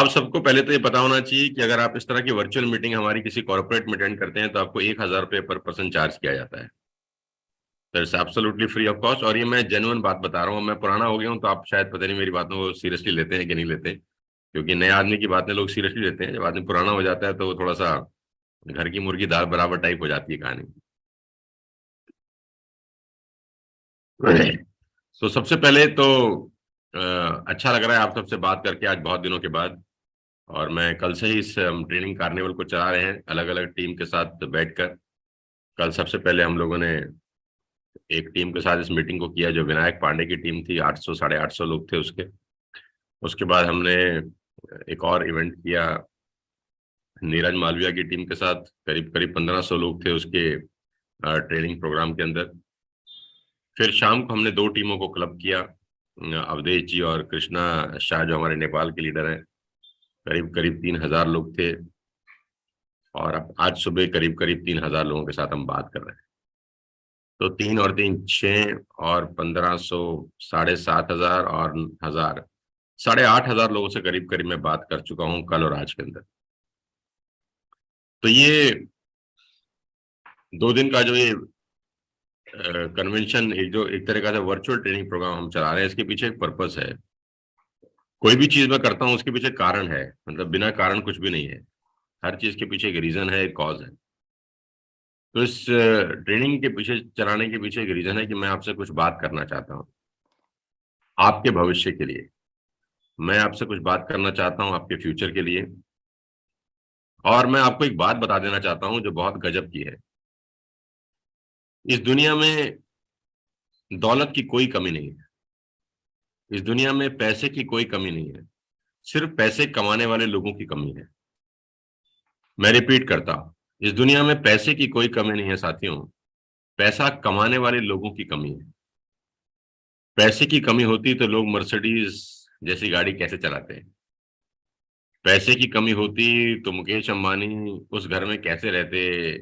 आप सबको पहले तो ये पता होना चाहिए कि अगर आप इस तरह की वर्चुअल मीटिंग हमारी किसी कॉर्पोरेट में अटेंड करते हैं तो आपको 1,000 रुपये पर पर्सन चार्ज किया जाता है। तो it's absolutely free of cost. और ये मैं जेन्युइन बात बता रहा हूँ। मैं पुराना हो गया हूँ तो आप शायद पता नहीं मेरी बातों को सीरियसली लेते हैं कि नहीं लेते, क्योंकि नए आदमी की बातें लोग सीरियसली लेते हैं। जब आदमी पुराना हो जाता है तो वो थोड़ा सा घर की मुर्गी दाल बराबर टाइप हो जाती है कहानी। तो सबसे पहले तो अच्छा लग रहा है आप सबसे बात करके आज बहुत दिनों के बाद। और मैं कल से ही इस ट्रेनिंग कार्निवल को चला रहे हैं अलग अलग टीम के साथ बैठकर। कल सबसे पहले हम लोगों ने एक टीम के साथ इस मीटिंग को किया जो विनायक पांडे की टीम थी। 800 850 लोग थे उसके। उसके बाद हमने एक और इवेंट किया नीरज मालविया की टीम के साथ। करीब करीब 1500 लोग थे उसके ट्रेनिंग प्रोग्राम के अंदर। फिर शाम को हमने दो टीमों को क्लब किया, अवधेश जी और कृष्णा शाह जो हमारे नेपाल के लीडर हैं। करीब करीब 3,000 लोग थे। और अब आज सुबह करीब करीब 3,000 लोगों के साथ हम बात कर रहे हैं। तो 3 और 3 6 और 1,500 7,500 और 1,000 8,500 लोगों से करीब करीब मैं बात कर चुका हूं कल और आज के अंदर। तो ये 2 दिन का जो ये कन्वेंशन, एक जो एक तरह का वर्चुअल ट्रेनिंग प्रोग्राम हम चला रहे हैं, इसके पीछे एक पर्पस है। कोई भी चीज मैं करता हूँ उसके पीछे कारण है, मतलब बिना कारण कुछ भी नहीं है। हर चीज के पीछे एक रीजन है, एक कॉज है। तो इस ट्रेनिंग के पीछे चलाने के पीछे एक रीजन है कि मैं आपसे कुछ बात करना चाहता हूँ आपके भविष्य के लिए। मैं आपसे कुछ बात करना चाहता हूँ आपके फ्यूचर के लिए। और मैं आपको एक बात बता देना चाहता हूँ जो बहुत गजब की है। इस दुनिया में दौलत की कोई कमी नहीं है। इस दुनिया में पैसे की कोई कमी नहीं है। सिर्फ पैसे कमाने वाले लोगों की कमी है। मैं रिपीट करता हूँ, इस दुनिया में पैसे की कोई कमी नहीं है साथियों। पैसा कमाने वाले लोगों की कमी है। पैसे की कमी होती तो लोग मर्सिडीज जैसी गाड़ी कैसे चलाते हैं। पैसे की कमी होती तो मुकेश अंबानी उस घर में कैसे रहते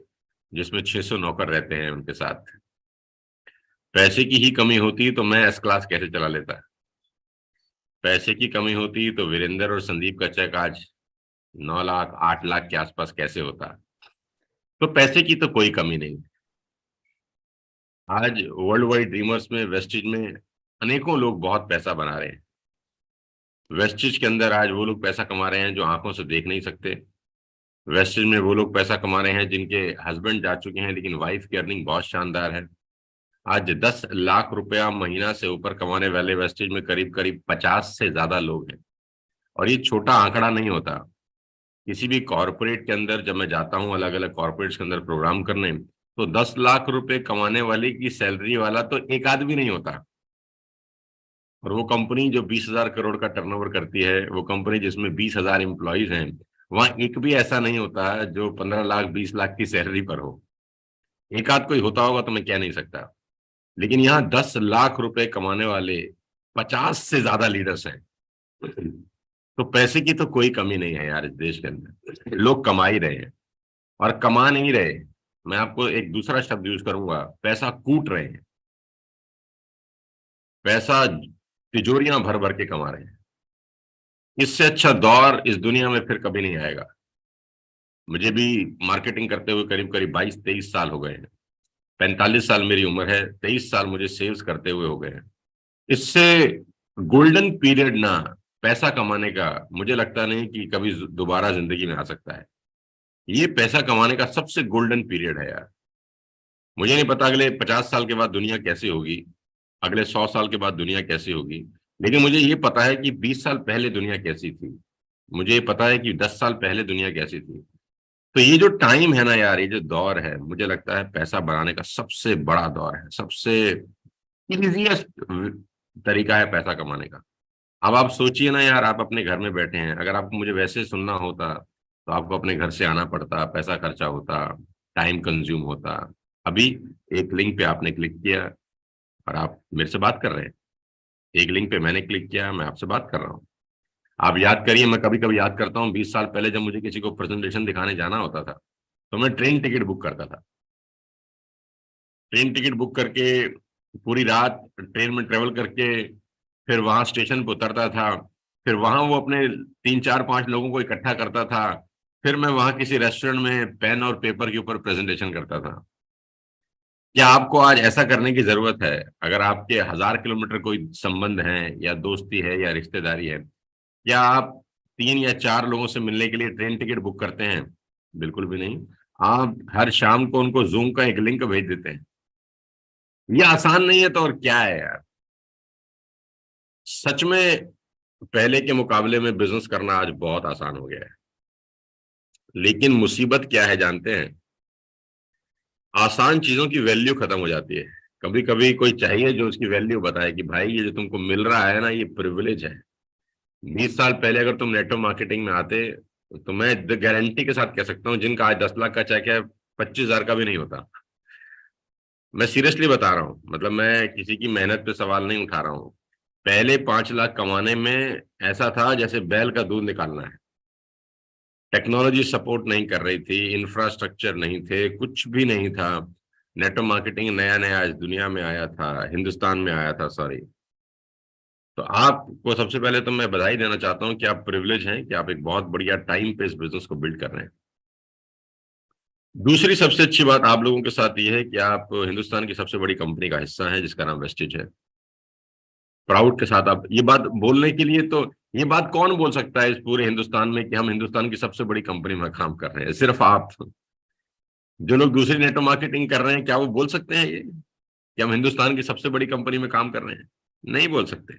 जिसमें 600 नौकर रहते हैं उनके साथ। पैसे की ही कमी होती तो मैं एस क्लास कैसे चला लेता। पैसे की कमी होती तो वीरेंद्र और संदीप का चेक आज 9 लाख 8 लाख के आसपास कैसे होता। तो पैसे की तो कोई कमी नहीं। आज वर्ल्ड वाइड ड्रीमर्स में वेस्टिज में अनेकों लोग बहुत पैसा बना रहे हैं। वेस्टिज के अंदर आज वो लोग पैसा कमा रहे हैं जो आंखों से देख नहीं सकते। वेस्टिज में वो लोग पैसा कमा रहे हैं जिनके हस्बैंड जा चुके हैं लेकिन वाइफ की अर्निंग बहुत शानदार है। आज 10 लाख रुपया महीना से ऊपर कमाने वाले वेस्टिज में करीब करीब 50 से ज्यादा लोग हैं। और ये छोटा आंकड़ा नहीं होता। किसी भी कॉरपोरेट के अंदर जब मैं जाता हूँ अलग अलग कॉरपोरेट्स के अंदर प्रोग्राम करने, तो 10 लाख रुपए कमाने वाले की सैलरी वाला तो एक आदमी नहीं होता। और वो कंपनी जो 20,000 करोड़ का टर्नओवर करती है, वो कंपनी जिसमें 20,000 एम्प्लॉयज हैं, वहां एक भी ऐसा नहीं होता जो 15 लाख 20 लाख की सैलरी पर हो। एक आध कोई होता होगा तो मैं कह नहीं सकता। लेकिन यहाँ 10 लाख रुपए कमाने वाले 50 से ज्यादा लीडर्स हैं। तो पैसे की तो कोई कमी नहीं है यार इस देश के अंदर। लोग कमा ही रहे हैं और कमा नहीं रहे। मैं आपको एक दूसरा शब्द यूज करूंगा, पैसा कूट रहे हैं। पैसा तिजोरियां भर भर के कमा रहे हैं। इससे अच्छा दौर इस दुनिया में फिर कभी नहीं आएगा। मुझे भी मार्केटिंग करते हुए करीब करीब 22-23 साल हो गए हैं। 45 साल मेरी उम्र है, 23 साल मुझे सेल्स करते हुए हो गए हैं। इससे गोल्डन पीरियड ना पैसा कमाने का मुझे लगता नहीं कि कभी दोबारा जिंदगी में आ सकता है। ये पैसा कमाने का सबसे गोल्डन पीरियड है यार। मुझे नहीं पता अगले 50 साल के बाद दुनिया कैसी होगी, अगले 100 साल के बाद दुनिया कैसी होगी। लेकिन मुझे ये पता है कि 20 साल पहले दुनिया कैसी थी। मुझे ये पता है कि 10 साल पहले दुनिया कैसी थी। तो ये जो टाइम है ना यार, ये जो दौर है, मुझे लगता है पैसा बनाने का सबसे बड़ा दौर है। सबसे इजीएस्ट तरीका है पैसा कमाने का। अब आप सोचिए ना यार, आप अपने घर में बैठे हैं, अगर आपको मुझे वैसे सुनना होता तो आपको अपने घर से आना पड़ता, पैसा खर्चा होता, टाइम कंज्यूम होता। अभी एक लिंक पे आपने क्लिक किया और आप मेरे से बात कर रहे हैं। एक लिंक पे मैंने क्लिक किया, मैं आपसे बात कर रहा हूँ। आप याद करिए, मैं कभी कभी याद करता हूँ 20 साल पहले जब मुझे किसी को प्रेजेंटेशन दिखाने जाना होता था तो मैं ट्रेन टिकट बुक करता था। ट्रेन टिकट बुक करके पूरी रात ट्रेन में ट्रेवल करके फिर वहां स्टेशन पर उतरता था। फिर वहां वो अपने 3 4 5 लोगों को इकट्ठा करता था, फिर मैं वहां किसी रेस्टोरेंट में पेन और पेपर के ऊपर प्रेजेंटेशन करता था। क्या आपको आज ऐसा करने की जरूरत है? अगर आपके 1000 किलोमीटर कोई संबंध है या दोस्ती है या रिश्तेदारी है, क्या आप 3 या 4 लोगों से मिलने के लिए ट्रेन टिकट बुक करते हैं? बिल्कुल भी नहीं। आप हर शाम को उनको जूम का एक लिंक भेज देते हैं। ये आसान नहीं है तो और क्या है यार। सच में पहले के मुकाबले में बिजनेस करना आज बहुत आसान हो गया है। लेकिन मुसीबत क्या है जानते हैं? आसान चीजों की वैल्यू खत्म हो जाती है। कभी कभी कोई चाहिए जो उसकी वैल्यू बताए कि भाई ये जो तुमको मिल रहा है ना, ये प्रिविलेज है। 20 साल पहले अगर तुम नेटवर्क मार्केटिंग में आते तो मैं गारंटी के साथ कह सकता हूँ जिनका आज 10 लाख का चेक है, 25 हजार का भी नहीं होता। मैं सीरियसली बता रहा हूँ, मतलब मैं किसी की मेहनत पे सवाल नहीं उठा रहा हूँ। पहले 5 लाख कमाने में ऐसा था जैसे बैल का दूध निकालना है। टेक्नोलॉजी सपोर्ट नहीं कर रही थी, इंफ्रास्ट्रक्चर नहीं थे, कुछ भी नहीं था। नेटवर्क मार्केटिंग नया नया इस दुनिया में आया था, हिंदुस्तान में आया था, सॉरी। तो आपको सबसे पहले तो मैं बधाई देना चाहता हूं कि आप प्रिविलेज हैं कि आप एक बहुत बढ़िया टाइम पे इस बिजनेस को बिल्ड कर रहे हैं। दूसरी सबसे अच्छी बात आप लोगों के साथ ये है कि आप हिंदुस्तान की सबसे बड़ी कंपनी का हिस्सा हैं जिसका नाम वेस्टेज है। प्राउड के साथ आप ये बात बोलने के लिए तो, ये बात कौन बोल सकता है इस पूरे हिंदुस्तान में कि हम हिंदुस्तान की सबसे बड़ी कंपनी में काम कर रहे हैं? सिर्फ आप। जो लोग दूसरी नेटवर्क मार्केटिंग कर रहे हैं, क्या वो बोल सकते हैं ये कि हम हिंदुस्तान की सबसे बड़ी कंपनी में काम कर रहे हैं? नहीं बोल सकते।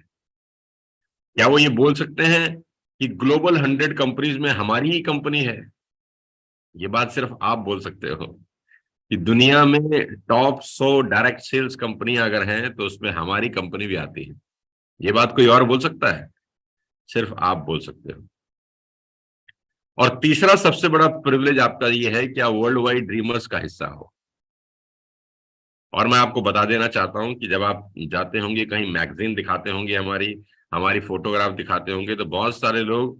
क्या वो ये बोल सकते हैं कि ग्लोबल 100 कंपनीज में हमारी ही कंपनी है? ये बात सिर्फ आप बोल सकते हो कि दुनिया में टॉप 100 डायरेक्ट सेल्स कंपनियां अगर हैं तो उसमें हमारी कंपनी भी आती है। ये बात कोई और बोल सकता है? सिर्फ आप बोल सकते हो। और तीसरा सबसे बड़ा प्रिविलेज आपका ये है कि आप वर्ल्ड वाइड ड्रीमर्स का हिस्सा हो। और मैं आपको बता देना चाहता हूं कि जब आप जाते होंगे कहीं, मैगजीन दिखाते होंगे, हमारी हमारी फोटोग्राफ दिखाते होंगे, तो बहुत सारे लोग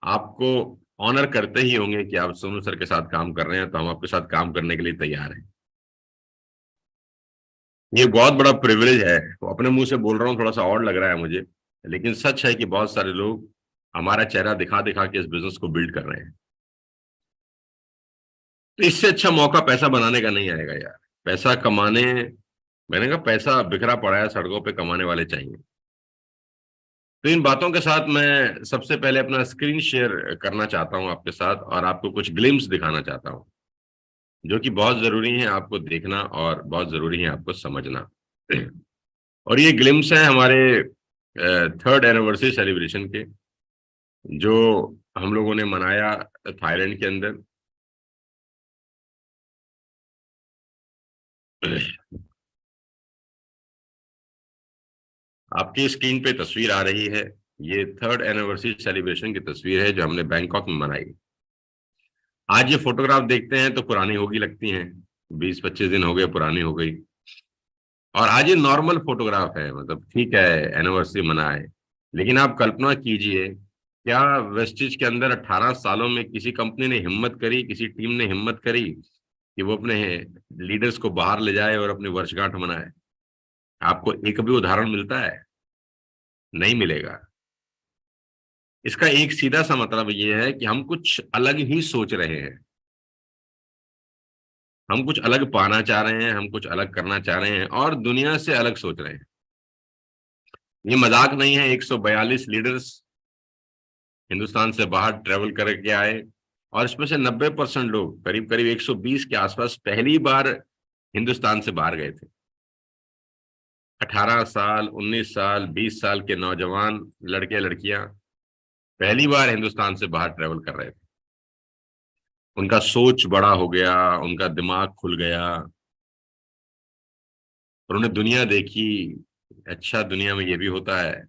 आपको ऑनर करते ही होंगे कि आप सोनू सर के साथ काम कर रहे हैं, तो हम आपके साथ काम करने के लिए तैयार हैं। ये बहुत बड़ा प्रिविलेज है। तो अपने मुंह से बोल रहा हूँ, थोड़ा सा और लग रहा है मुझे, लेकिन सच है कि बहुत सारे लोग हमारा चेहरा दिखा दिखा के इस बिजनेस को बिल्ड कर रहे हैं। तो इससे अच्छा मौका पैसा बनाने का नहीं आएगा यार। पैसा कमाने, मैंने कहा पैसा बिखरा पड़ा है सड़कों पे, कमाने वाले चाहिए। तो इन बातों के साथ मैं सबसे पहले अपना स्क्रीन शेयर करना चाहता हूं आपके साथ और आपको कुछ ग्लिम्स दिखाना चाहता हूं, जो कि बहुत जरूरी है आपको देखना और बहुत जरूरी है आपको समझना। और ये ग्लिम्स है हमारे 3rd एनिवर्सरी सेलिब्रेशन के, जो हम लोगों ने मनाया थाईलैंड के अंदर। आपकी स्क्रीन पे तस्वीर आ रही है, ये 3rd एनिवर्सरी सेलिब्रेशन की तस्वीर है जो हमने बैंकॉक में मनाई। आज ये फोटोग्राफ देखते हैं तो पुरानी होगी लगती हैं, 20 25 दिन हो गए, पुरानी हो गई। और आज ये नॉर्मल फोटोग्राफ है, मतलब ठीक है एनिवर्सरी मनाए, लेकिन आप कल्पना कीजिए, क्या वेस्टिज के अंदर 18 सालों में किसी कंपनी ने हिम्मत करी, किसी टीम ने हिम्मत करी कि वो अपने लीडर्स को बाहर ले जाए और अपनी वर्षगांठ मनाए? आपको एक भी उदाहरण मिलता है? नहीं मिलेगा। इसका एक सीधा सा मतलब ये है कि हम कुछ अलग ही सोच रहे हैं, हम कुछ अलग पाना चाह रहे हैं, हम कुछ अलग करना चाह रहे हैं और दुनिया से अलग सोच रहे हैं। ये मजाक नहीं है। 142 लीडर्स हिंदुस्तान से बाहर ट्रेवल करके आए और इसमें से 90% लोग, करीब करीब 120 के आसपास, पहली बार हिंदुस्तान से बाहर गए थे। 18 साल, 19 साल, 20 साल के नौजवान लड़के लड़कियां पहली बार हिंदुस्तान से बाहर ट्रेवल कर रहे थे। उनका सोच बड़ा हो गया, उनका दिमाग खुल गया, उन्होंने दुनिया देखी। अच्छा, दुनिया में ये भी होता है,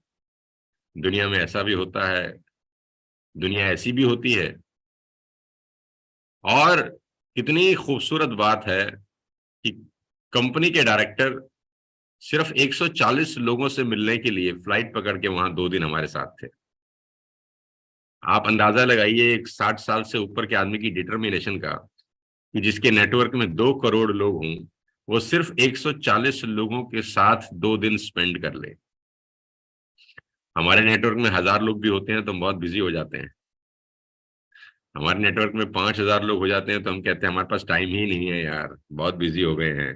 दुनिया में ऐसा भी होता है, दुनिया ऐसी भी होती है। और कितनी खूबसूरत बात है कि कंपनी के डायरेक्टर सिर्फ 140 लोगों से मिलने के लिए फ्लाइट पकड़ के वहां 2 दिन हमारे साथ थे। आप अंदाजा लगाइए एक 60 साल से ऊपर के आदमी की डिटर्मिनेशन का, कि जिसके नेटवर्क में 2 करोड़ लोग हों, वो सिर्फ 140 लोगों के साथ 2 दिन स्पेंड कर ले। हमारे नेटवर्क में 1000 लोग भी होते हैं तो हम बहुत बिजी हो जाते हैं। हमारे नेटवर्क में 5000 लोग हो जाते हैं तो हम कहते हैं हमारे पास टाइम ही नहीं है यार, बहुत बिजी हो गए हैं।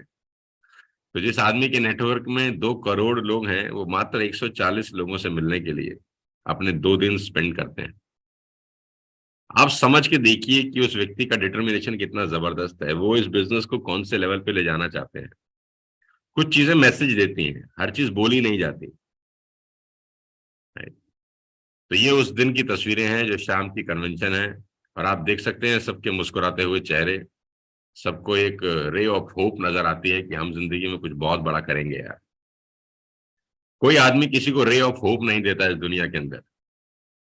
तो जिस आदमी के नेटवर्क में 2 करोड़ लोग हैं, वो मात्र 140 लोगों से मिलने के लिए अपने 2 दिन स्पेंड करते हैं। आप समझ के देखिए कि उस व्यक्ति का डिटर्मिनेशन कितना जबरदस्त है, वो इस बिजनेस को कौन से लेवल पे ले जाना चाहते हैं। कुछ चीजें मैसेज देती हैं, हर चीज बोली नहीं जाती। तो ये उस दिन की तस्वीरें हैं जो शाम की कन्वेंशन है, और आप देख सकते हैं सबके मुस्कुराते हुए चेहरे। सबको एक रे ऑफ होप नजर आती है कि हम जिंदगी में कुछ बहुत बड़ा करेंगे यार। कोई आदमी किसी को रे ऑफ होप नहीं देता इस दुनिया के अंदर।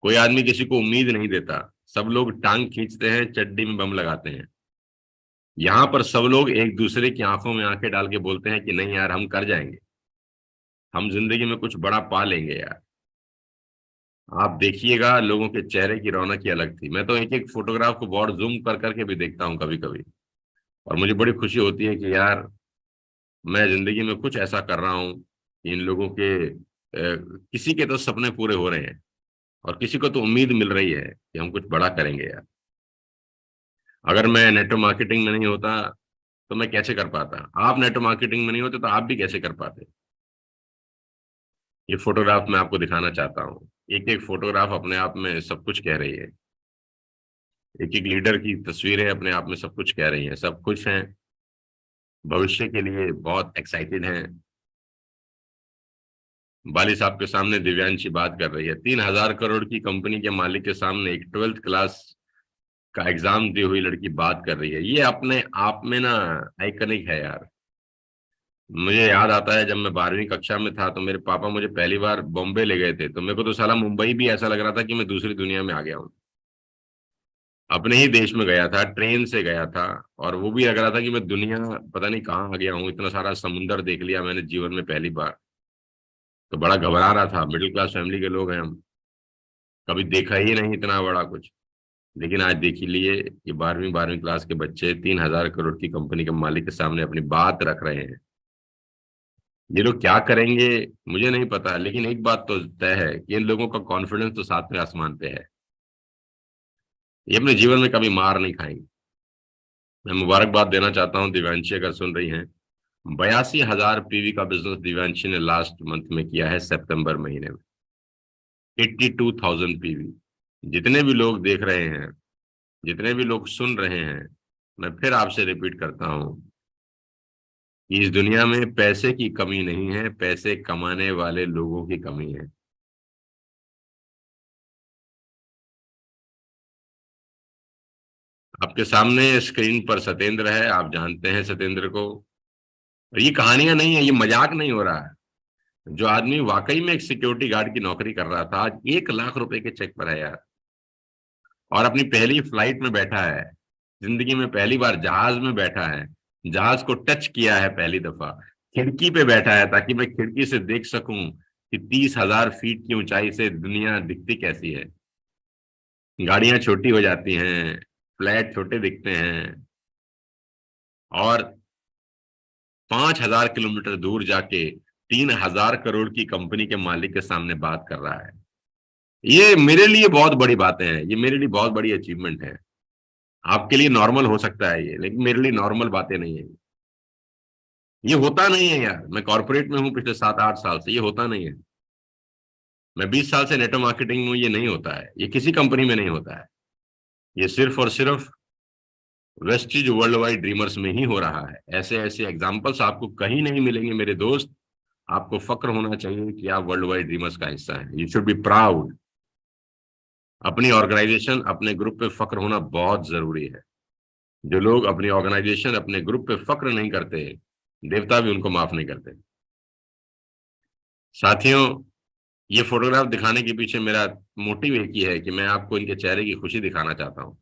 कोई आदमी किसी को उम्मीद नहीं देता। सब लोग टांग खींचते हैं, चड्डी में बम लगाते हैं। यहाँ पर सब लोग एक दूसरे की आंखों में आंखें डाल के बोलते हैं कि नहीं यार, हम कर जाएंगे, हम जिंदगी में कुछ बड़ा पा लेंगे यार। आप देखिएगा, लोगों के चेहरे की रौनक ही अलग थी। मैं तो एक एक फोटोग्राफ को बहुत जूम कर करके भी देखता हूँ कभी कभी, और मुझे बड़ी खुशी होती है कि यार मैं जिंदगी में कुछ ऐसा कर रहा हूँ कि इन लोगों के किसी के तो सपने पूरे हो रहे हैं, और किसी को तो उम्मीद मिल रही है कि हम कुछ बड़ा करेंगे यार। अगर मैं नेटवर्क मार्केटिंग में नहीं होता तो मैं कैसे कर पाता, आप नेटवर्क मार्केटिंग में नहीं होते तो आप भी कैसे कर पाते। ये फोटोग्राफ मैं आपको दिखाना चाहता हूँ। एक एक फोटोग्राफ अपने आप में सब कुछ कह रही है। एक एक लीडर की तस्वीरें अपने आप में सब कुछ कह रही हैं, सब कुछ हैं, भविष्य के लिए बहुत एक्साइटेड हैं। बाली साहब के सामने दिव्यांशी बात कर रही है, 3,000 करोड़ की कंपनी के मालिक के सामने एक 12th क्लास का एग्जाम दी हुई लड़की बात कर रही है। ये अपने आप में ना आइकनिक है यार। मुझे याद आता है जब मैं 12वीं कक्षा में था तो मेरे पापा मुझे पहली बार बॉम्बे ले गए थे, तो मेरे को तो साला मुंबई भी ऐसा लग रहा था कि मैं दूसरी दुनिया में आ गया हूँ। अपने ही देश में गया था, ट्रेन से गया था, और वो भी लग रहा था कि मैं दुनिया पता नहीं कहाँ आ गया हूँ। इतना सारा समुंदर देख लिया मैंने जीवन में पहली बार। तो बड़ा घबरा रहा था, मिडिल क्लास फैमिली के लोग हैं हम, कभी देखा ही नहीं इतना बड़ा कुछ। लेकिन आज देख ही लिए कि 12वीं क्लास के बच्चे 3,000 करोड़ की कंपनी के मालिक के सामने अपनी बात रख रहे हैं। ये लोग क्या करेंगे मुझे नहीं पता, लेकिन एक बात तो तय है कि इन लोगों का कॉन्फिडेंस तो 7वें आसमान पे है। ये अपने जीवन में कभी मार नहीं खाएंगे। मैं मुबारकबाद देना चाहता हूँ दिव्यांशी, अगर सुन रही हैं। 82,000 पीवी का बिजनेस दिव्यांशी ने लास्ट मंथ में किया है, सितंबर महीने में। 82,000 पीवी। जितने भी लोग देख रहे हैं, जितने भी लोग सुन रहे हैं, मैं फिर आपसे रिपीट करता हूँ कि इस दुनिया में पैसे की कमी नहीं है, पैसे कमाने वाले लोगों की कमी है। आपके सामने स्क्रीन पर सत्येंद्र है, आप जानते हैं सत्येंद्र को। और ये कहानियां नहीं है, ये मजाक नहीं हो रहा है। जो आदमी वाकई में एक सिक्योरिटी गार्ड की नौकरी कर रहा था, आज 1 लाख रुपए के चेक पर है यार। और अपनी पहली फ्लाइट में बैठा है, जिंदगी में पहली बार जहाज में बैठा है, जहाज को टच किया है पहली दफा, खिड़की पे बैठा है ताकि मैं खिड़की से देख सकूं कि 30,000 फीट की ऊंचाई से दुनिया दिखती कैसी है। गाड़ियां छोटी हो जाती हैं, फ्लैट छोटे दिखते हैं, और 5,000 किलोमीटर दूर जाके 3,000 करोड़ की कंपनी के मालिक के सामने बात कर रहा है। ये मेरे लिए बहुत बड़ी बातें हैं, ये मेरे लिए बहुत बड़ी अचीवमेंट है। आपके लिए नॉर्मल हो सकता है ये, लेकिन मेरे लिए नॉर्मल बातें नहीं है। ये होता नहीं है यार, मैं कॉर्पोरेट में हूँ पिछले 7-8 साल से, ये होता नहीं है। मैं 20 साल से नेटवर्क मार्केटिंग में हूँ, ये नहीं होता है, ये किसी कंपनी में नहीं होता है। ये सिर्फ और सिर्फ वेस्टिज वर्ल्ड वाइड ड्रीमर्स में ही हो रहा है। ऐसे ऐसे एग्जाम्पल्स आपको कहीं नहीं मिलेंगे मेरे दोस्त। आपको फक्र होना चाहिए कि आप वर्ल्ड वाइड ड्रीमर्स का हिस्सा हैं, यू शुड बी प्राउड। अपनी ऑर्गेनाइजेशन, अपने ग्रुप पे फक्र होना बहुत जरूरी है। जो लोग अपनी ऑर्गेनाइजेशन, अपने ग्रुप पे फक्र नहीं करते, देवता भी उनको माफ नहीं करते। साथियों, ये फोटोग्राफ दिखाने के पीछे मेरा मोटिव एक ही है कि मैं आपको इनके चेहरे की खुशी दिखाना चाहता हूँ।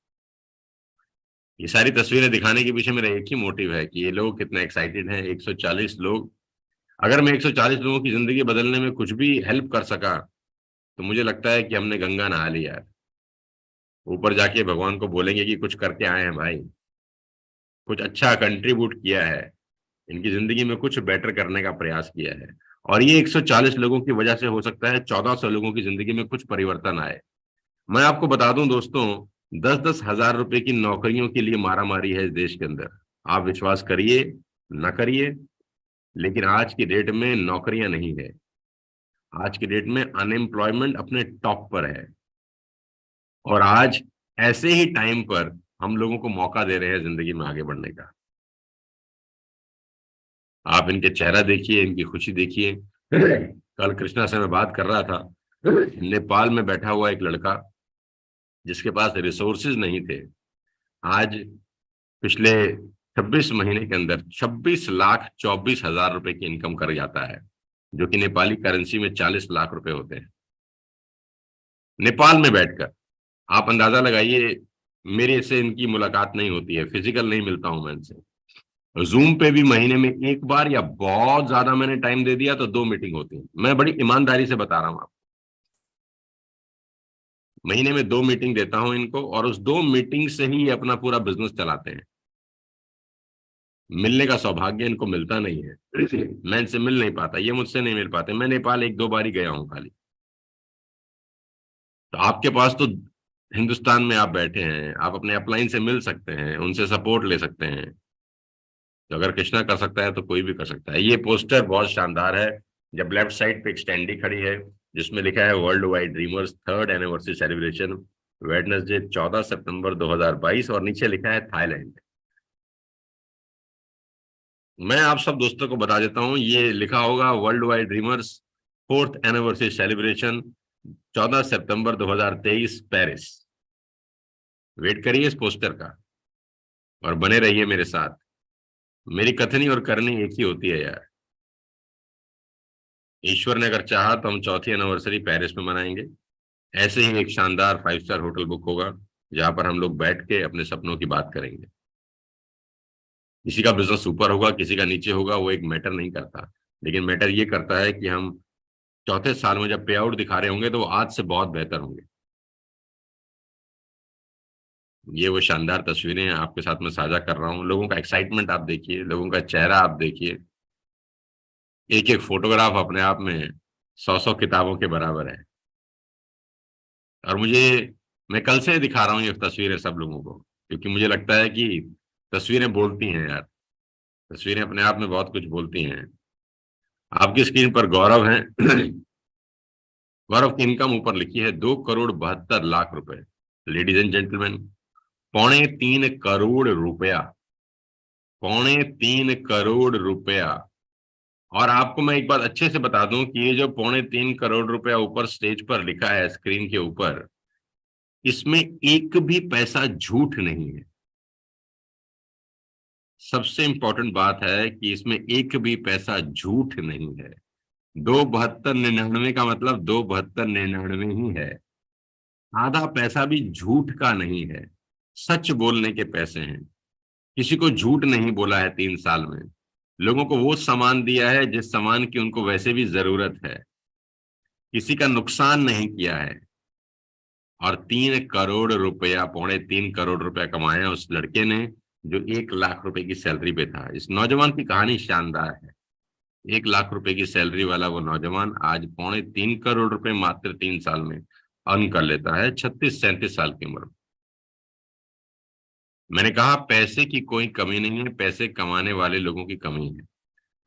ये सारी तस्वीरें दिखाने के पीछे मेरा एक ही मोटिव है कि ये लोग कितने एक्साइटेड हैं। 140 लोग, अगर मैं 140 लोगों की जिंदगी बदलने में कुछ भी हेल्प कर सका तो मुझे लगता है कि हमने गंगा नहा ली यार। ऊपर जाके भगवान को बोलेंगे कि कुछ करके आए हैं भाई, कुछ अच्छा कंट्रीब्यूट किया है, इनकी जिंदगी में कुछ बेटर करने का प्रयास किया है। और ये 140 लोगों की वजह से हो सकता है 1400 लोगों की जिंदगी में कुछ परिवर्तन आए। मैं आपको बता दूं दोस्तों, 10-10 हजार रुपए की नौकरियों के लिए मारामारी है इस देश के अंदर। आप विश्वास करिए ना करिए, लेकिन आज की डेट में नौकरियां नहीं है। आज की डेट में अनएम्प्लॉयमेंट अपने टॉप पर है। और आज ऐसे ही टाइम पर हम लोगों को मौका दे रहे हैं जिंदगी में आगे बढ़ने का। आप इनके चेहरा देखिए, इनकी खुशी देखिए। कल कृष्णा से मैं बात कर रहा था, नेपाल में बैठा हुआ एक लड़का जिसके पास रिसोर्सेज नहीं थे, आज पिछले 26 महीने के अंदर 26,24,000 रुपए की इनकम कर जाता है, जो कि नेपाली करेंसी में 40 लाख रुपए होते हैं, नेपाल में बैठकर। आप अंदाजा लगाइए, मेरे से इनकी मुलाकात नहीं होती है, फिजिकल नहीं मिलता हूं मैं इनसे। जूम पे भी महीने में एक बार या बहुत ज्यादा मैंने टाइम दे दिया तो 2 मीटिंग होती है। मैं बड़ी ईमानदारी से बता रहा हूं आपको, महीने में 2 मीटिंग देता हूं इनको, और उस 2 मीटिंग से ही ये अपना पूरा बिजनेस चलाते हैं। मिलने का सौभाग्य इनको मिलता नहीं है। मैं इनसे मिल नहीं पाता, ये मुझसे नहीं मिल पाते। मैं नेपाल 1-2 बार ही गया हूं खाली। तो आपके पास तो हिंदुस्तान में आप बैठे हैं, आप अपने अपलाइन से मिल सकते हैं, उनसे सपोर्ट ले सकते हैं। तो अगर कृष्णा कर सकता है तो कोई भी कर सकता है। ये पोस्टर बहुत शानदार है। जब लेफ्ट साइड पे एक स्टैंडी खड़ी है जिसमें लिखा है world wide dreamers third anniversary celebration, Wednesday 14 सितंबर 2022, और नीचे लिखा है थाईलैंड। मैं आप सब दोस्तों को बता देता हूं, ये लिखा होगा world wide dreamers fourth anniversary celebration 14 सितंबर 2023 पेरिस। वेट करिए इस पोस्टर का और बने रहिए मेरे साथ। मेरी कथनी और करनी एक ही होती है यार। ईश्वर ने अगर चाहा तो हम चौथी एनिवर्सरी पेरिस में मनाएंगे। ऐसे ही एक शानदार 5 स्टार होटल बुक होगा जहां पर हम लोग बैठ के अपने सपनों की बात करेंगे। किसी का बिजनेस ऊपर होगा, किसी का नीचे होगा, वो एक मैटर नहीं करता। लेकिन मैटर ये करता है कि हम चौथे साल में जब पे आउट दिखा रहे होंगे तो वो आज से बहुत बेहतर होंगे। ये वो शानदार तस्वीरें हैं आपके साथ में साझा कर रहा हूँ। लोगों का एक्साइटमेंट आप देखिए, लोगों का चेहरा आप देखिए। एक एक फोटोग्राफ अपने आप में 100-100 किताबों के बराबर है। और मैं कल से दिखा रहा हूँ ये तस्वीरें सब लोगों को, क्योंकि मुझे लगता है कि तस्वीरें बोलती हैं यार। तस्वीरें अपने आप में बहुत कुछ बोलती हैं। आपकी स्क्रीन पर गौरव है। गौरव की इनकम ऊपर लिखी है 2,72,00,000 रुपए। लेडीज एंड जेंटलमैन, 3.25 करोड़ रुपया। 3.25 करोड़ रुपया। और आपको मैं एक बात अच्छे से बता दूं कि ये जो 3.25 करोड़ रुपया ऊपर स्टेज पर लिखा है स्क्रीन के ऊपर, इसमें एक भी पैसा झूठ नहीं है। सबसे इंपॉर्टेंट बात है कि इसमें एक भी पैसा झूठ नहीं है। 2 72 99 का मतलब 2 72 99 ही है। आधा पैसा भी झूठ का नहीं है, सच बोलने के पैसे हैं। किसी को झूठ नहीं बोला है 3 साल में। लोगों को वो सामान दिया है जिस सामान की उनको वैसे भी जरूरत है। किसी का नुकसान नहीं किया है। और 3 करोड़ रुपया, 3.25 करोड़ रुपया कमाया उस लड़के ने जो 1 लाख रुपए की सैलरी पे था। इस नौजवान की कहानी शानदार है। 1 लाख रुपए की सैलरी वाला वो नौजवान आज 3.25 करोड़ रुपए मात्र 3 साल में अर्न कर लेता है, 36-37 साल की उम्र में। मैंने कहा पैसे की कोई कमी नहीं है, पैसे कमाने वाले लोगों की कमी है।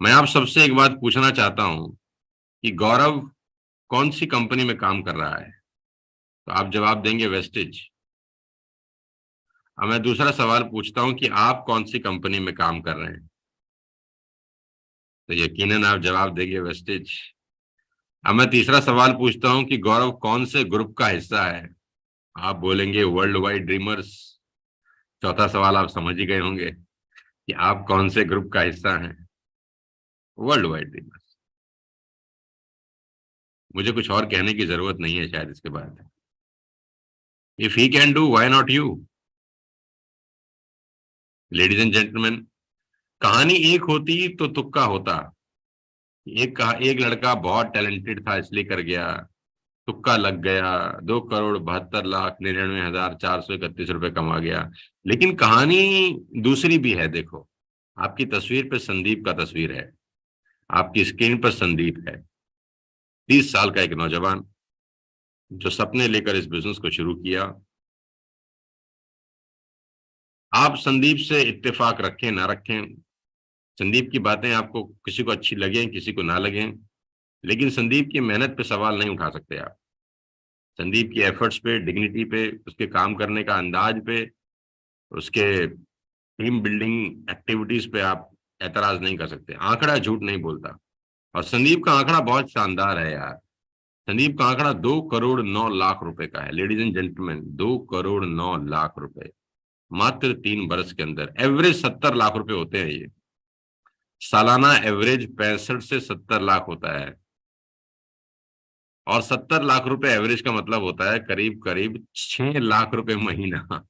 मैं आप सबसे एक बात पूछना चाहता हूं कि गौरव कौन सी कंपनी में काम कर रहा है? तो आप जवाब देंगे वेस्टेज। अब मैं दूसरा सवाल पूछता हूं कि आप कौन सी कंपनी में काम कर रहे हैं? तो यकीनन आप जवाब देंगे वेस्टेज। अब मैं तीसरा सवाल पूछता हूं कि गौरव कौन से ग्रुप का हिस्सा है? आप बोलेंगे वर्ल्ड वाइड ड्रीमर्स। चौथा सवाल आप समझ ही गए होंगे कि आप कौन से ग्रुप का हिस्सा हैं। World wide dreamers. मुझे कुछ और कहने की जरूरत नहीं है शायद इसके बाद। If he can do why not you? Ladies and gentleman, कहानी एक होती तो तुक्का होता। एक लड़का बहुत टैलेंटेड था इसलिए कर गया, तुक्का लग गया, 2,72,99,431 रुपए कमा गया। लेकिन कहानी दूसरी भी है। देखो, आपकी तस्वीर पे संदीप का तस्वीर है। आपकी स्क्रीन पर संदीप है, 30 साल का एक नौजवान जो सपने लेकर इस बिजनेस को शुरू किया। आप संदीप से इत्तेफाक रखें ना रखें, संदीप की बातें आपको किसी को अच्छी लगें किसी को ना लगें, लेकिन संदीप की मेहनत पे सवाल नहीं उठा सकते आप। संदीप की एफर्ट्स पे, डिग्निटी पे, उसके काम करने का अंदाज पे, उसके टीम बिल्डिंग एक्टिविटीज पे आप एतराज नहीं कर सकते। आंकड़ा झूठ नहीं बोलता, और संदीप का आंकड़ा बहुत शानदार है यार। संदीप का आंकड़ा 2 करोड़ 9 लाख रुपए का है, ladies and gentleman, 2 crore 9 lakh रुपए मात्र 3 बरस के अंदर। एवरेज 70 लाख रुपए होते हैं ये, सालाना एवरेज 65 से 70 लाख होता है। और 70 लाख रुपए एवरेज का मतलब होता है करीब करीब 6 लाख रुपए महीना।